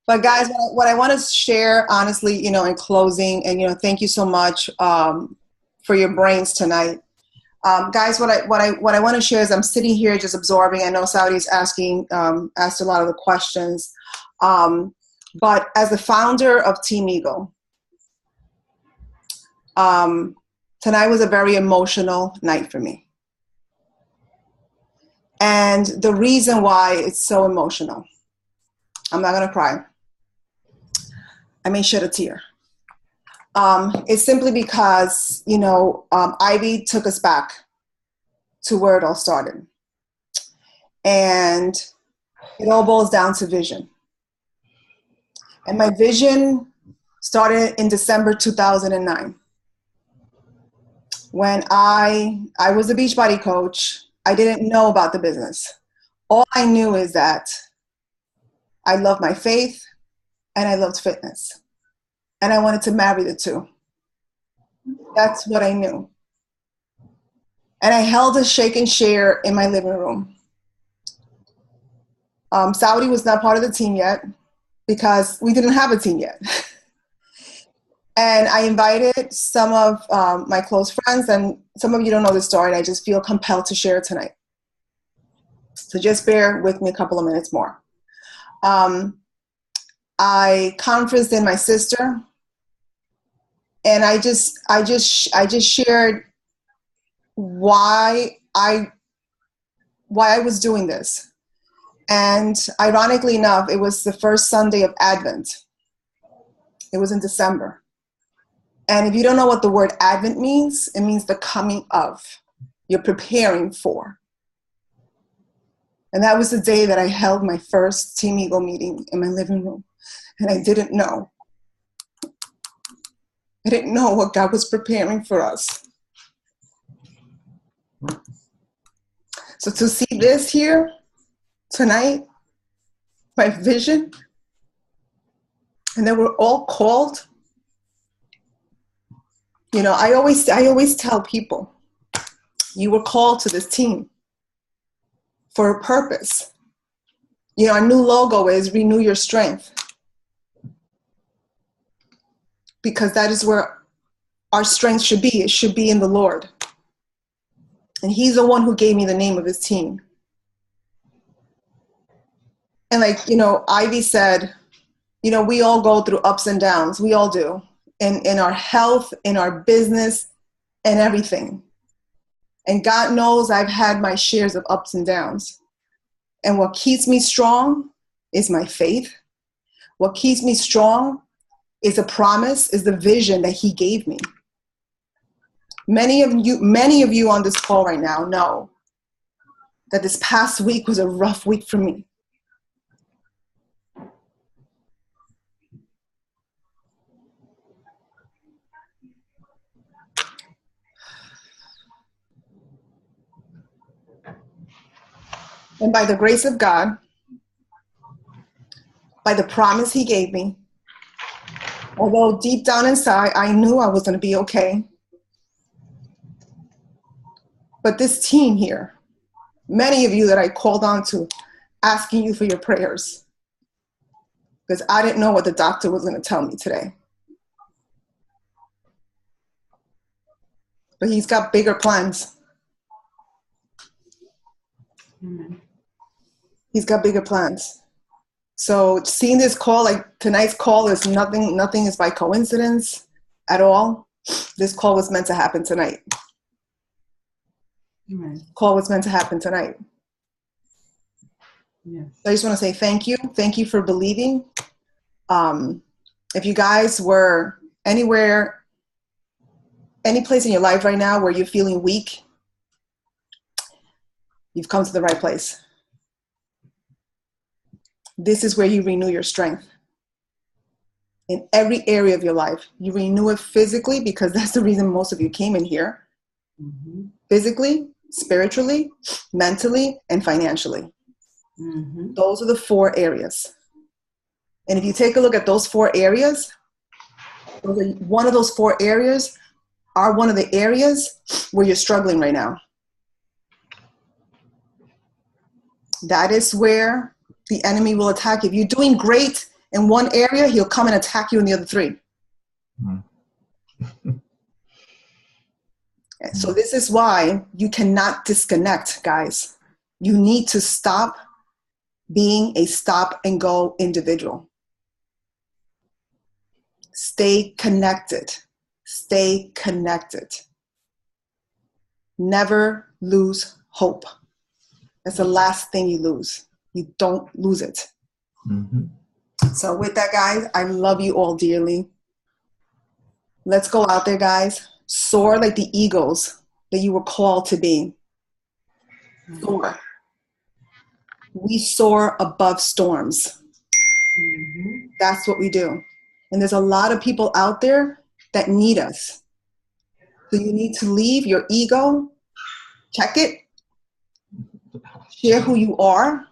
But guys, what I want to share, honestly, in closing, and, thank you so much for your brains tonight. Guys, what I want to share is I'm sitting here just absorbing. I know Saudi's asked a lot of the questions. But as the founder of Team Eagle, tonight was a very emotional night for me. And the reason why it's so emotional, I'm not going to cry. I may shed a tear. It's simply because, Ivy took us back to where it all started. And it all boils down to vision. And my vision started in December 2009. When I was a Beachbody coach, I didn't know about the business. All I knew is that I loved my faith and I loved fitness. And I wanted to marry the two. That's what I knew. And I held a shake and share in my living room. Saudi was not part of the team yet because we didn't have a team yet. And I invited some of my close friends, and some of you don't know the story, and I just feel compelled to share it tonight. So just bear with me a couple of minutes more. I conferenced in my sister, and I just shared why I was doing this. And ironically enough, it was the first Sunday of Advent. It was in December. And if you don't know what the word Advent means, it means the coming of. You're preparing for. And that was the day that I held my first Team Eagle meeting in my living room. And I didn't know. I didn't know what God was preparing for us. So to see this here tonight, my vision, and then we're all called. You know, I always tell people, you were called to this team for a purpose. You know, our new logo is Renew Your Strength. Because that is where our strength should be. It should be in the Lord. And He's the one who gave me the name of His team. And like, you know, Ivy said, you know, we all go through ups and downs. We all do. In our health, in our business, and everything. And God knows I've had my shares of ups and downs. And what keeps me strong is my faith. What keeps me strong is a promise, is the vision that He gave me. Many of you on this call right now know that this past week was a rough week for me. And by the grace of God, by the promise He gave me, although deep down inside, I knew I was going to be okay. But this team here, many of you that I called on to, asking you for your prayers, because I didn't know what the doctor was going to tell me today. But He's got bigger plans. Amen. He's got bigger plans. So seeing this call, like tonight's call is nothing is by coincidence at all. This call was meant to happen tonight. Amen. Call was meant to happen tonight. Yes. So I just want to say thank you. Thank you for believing. If you guys were anywhere, any place in your life right now where you're feeling weak, you've come to the right place. This is where you renew your strength. In every area of your life. You renew it physically, because that's the reason most of you came in here. Mm-hmm. Physically, spiritually, mentally, and financially. Mm-hmm. Those are the 4 areas. And if you take a look at those 4 areas, one of those 4 areas are one of the areas where you're struggling right now. That is where the enemy will attack you. If you're doing great in one area, he'll come and attack you in the other 3. Mm-hmm. So this is why you cannot disconnect, guys. You need to stop being a stop and go individual. Stay connected. Stay connected. Never lose hope. That's the last thing you lose. You don't lose it. Mm-hmm. So with that, guys, I love you all dearly. Let's go out there, guys. Soar like the eagles that you were called to be. Soar. We soar above storms. Mm-hmm. That's what we do. And there's a lot of people out there that need us. So you need to leave your ego, check it, share who you are.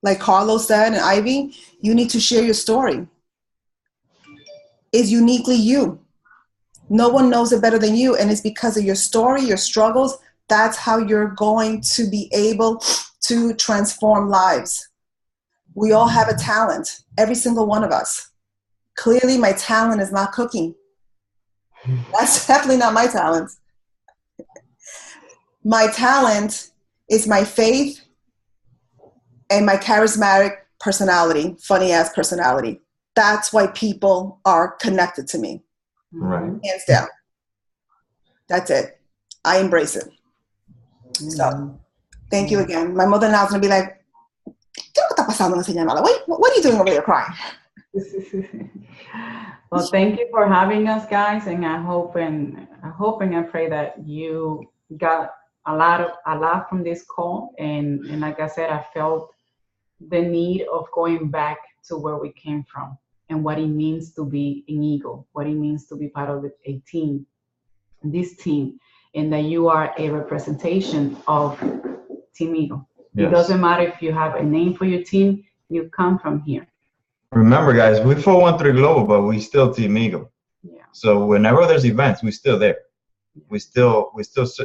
Like Carlos said and Ivy, you need to share your story. It's uniquely you. No one knows it better than you, and it's because of your story, your struggles. That's how you're going to be able to transform lives. We all have a talent, every single one of us. Clearly, my talent is not cooking. That's definitely not my talent. My talent is my faith and my charismatic personality, funny-ass personality. That's why people are connected to me. Right. Hands down. That's it. I embrace it. So, thank you again. My mother-in-law's gonna be like, ¿qué está pasando, señora? What are you doing over there crying? Well, thank you for having us, guys, and I hope and I pray that you got a lot from this call, and like I said, I felt the need of going back to where we came from and what it means to be an Eagle, what it means to be part of a team, this team, and that you are a representation of Team Eagle. Yes. It doesn't matter if you have a name for your team, you come from here. Remember, guys, we 413 Global, but we still Team Eagle. Yeah. So whenever there's events, we're still there. We still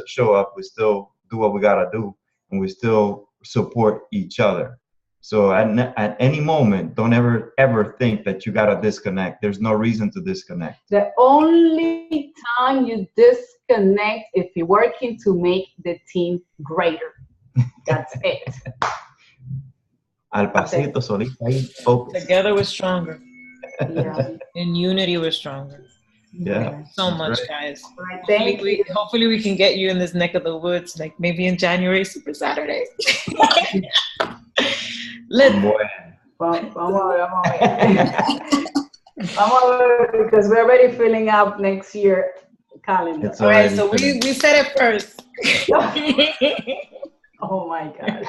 show up. We still do what we gotta do, and we still support each other. So at any moment, don't ever think that you gotta disconnect. There's no reason to disconnect. The only time you disconnect if you're working to make the team greater. That's it. Al pasito, solito, ahí, focus. Together we're stronger. Yeah. In unity we're stronger. Yeah. So much, right. guys. Hopefully we can get you in this neck of the woods, like maybe in January, Super Saturday. Vamos a ver, because we're already filling out next year calendar. All right, so we said it first. Oh my God.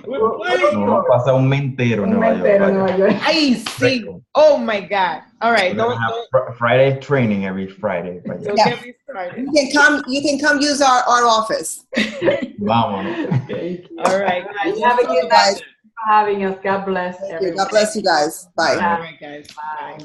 No, pasa un mes entero en Nueva York. I see. Oh my God. All right. Don't Friday training every Friday. Don't get me started. You can come use our office. Vámonos. All right, guys. Have a good night for having us. God bless everyone. God bless you guys. Bye. All right, guys. Bye.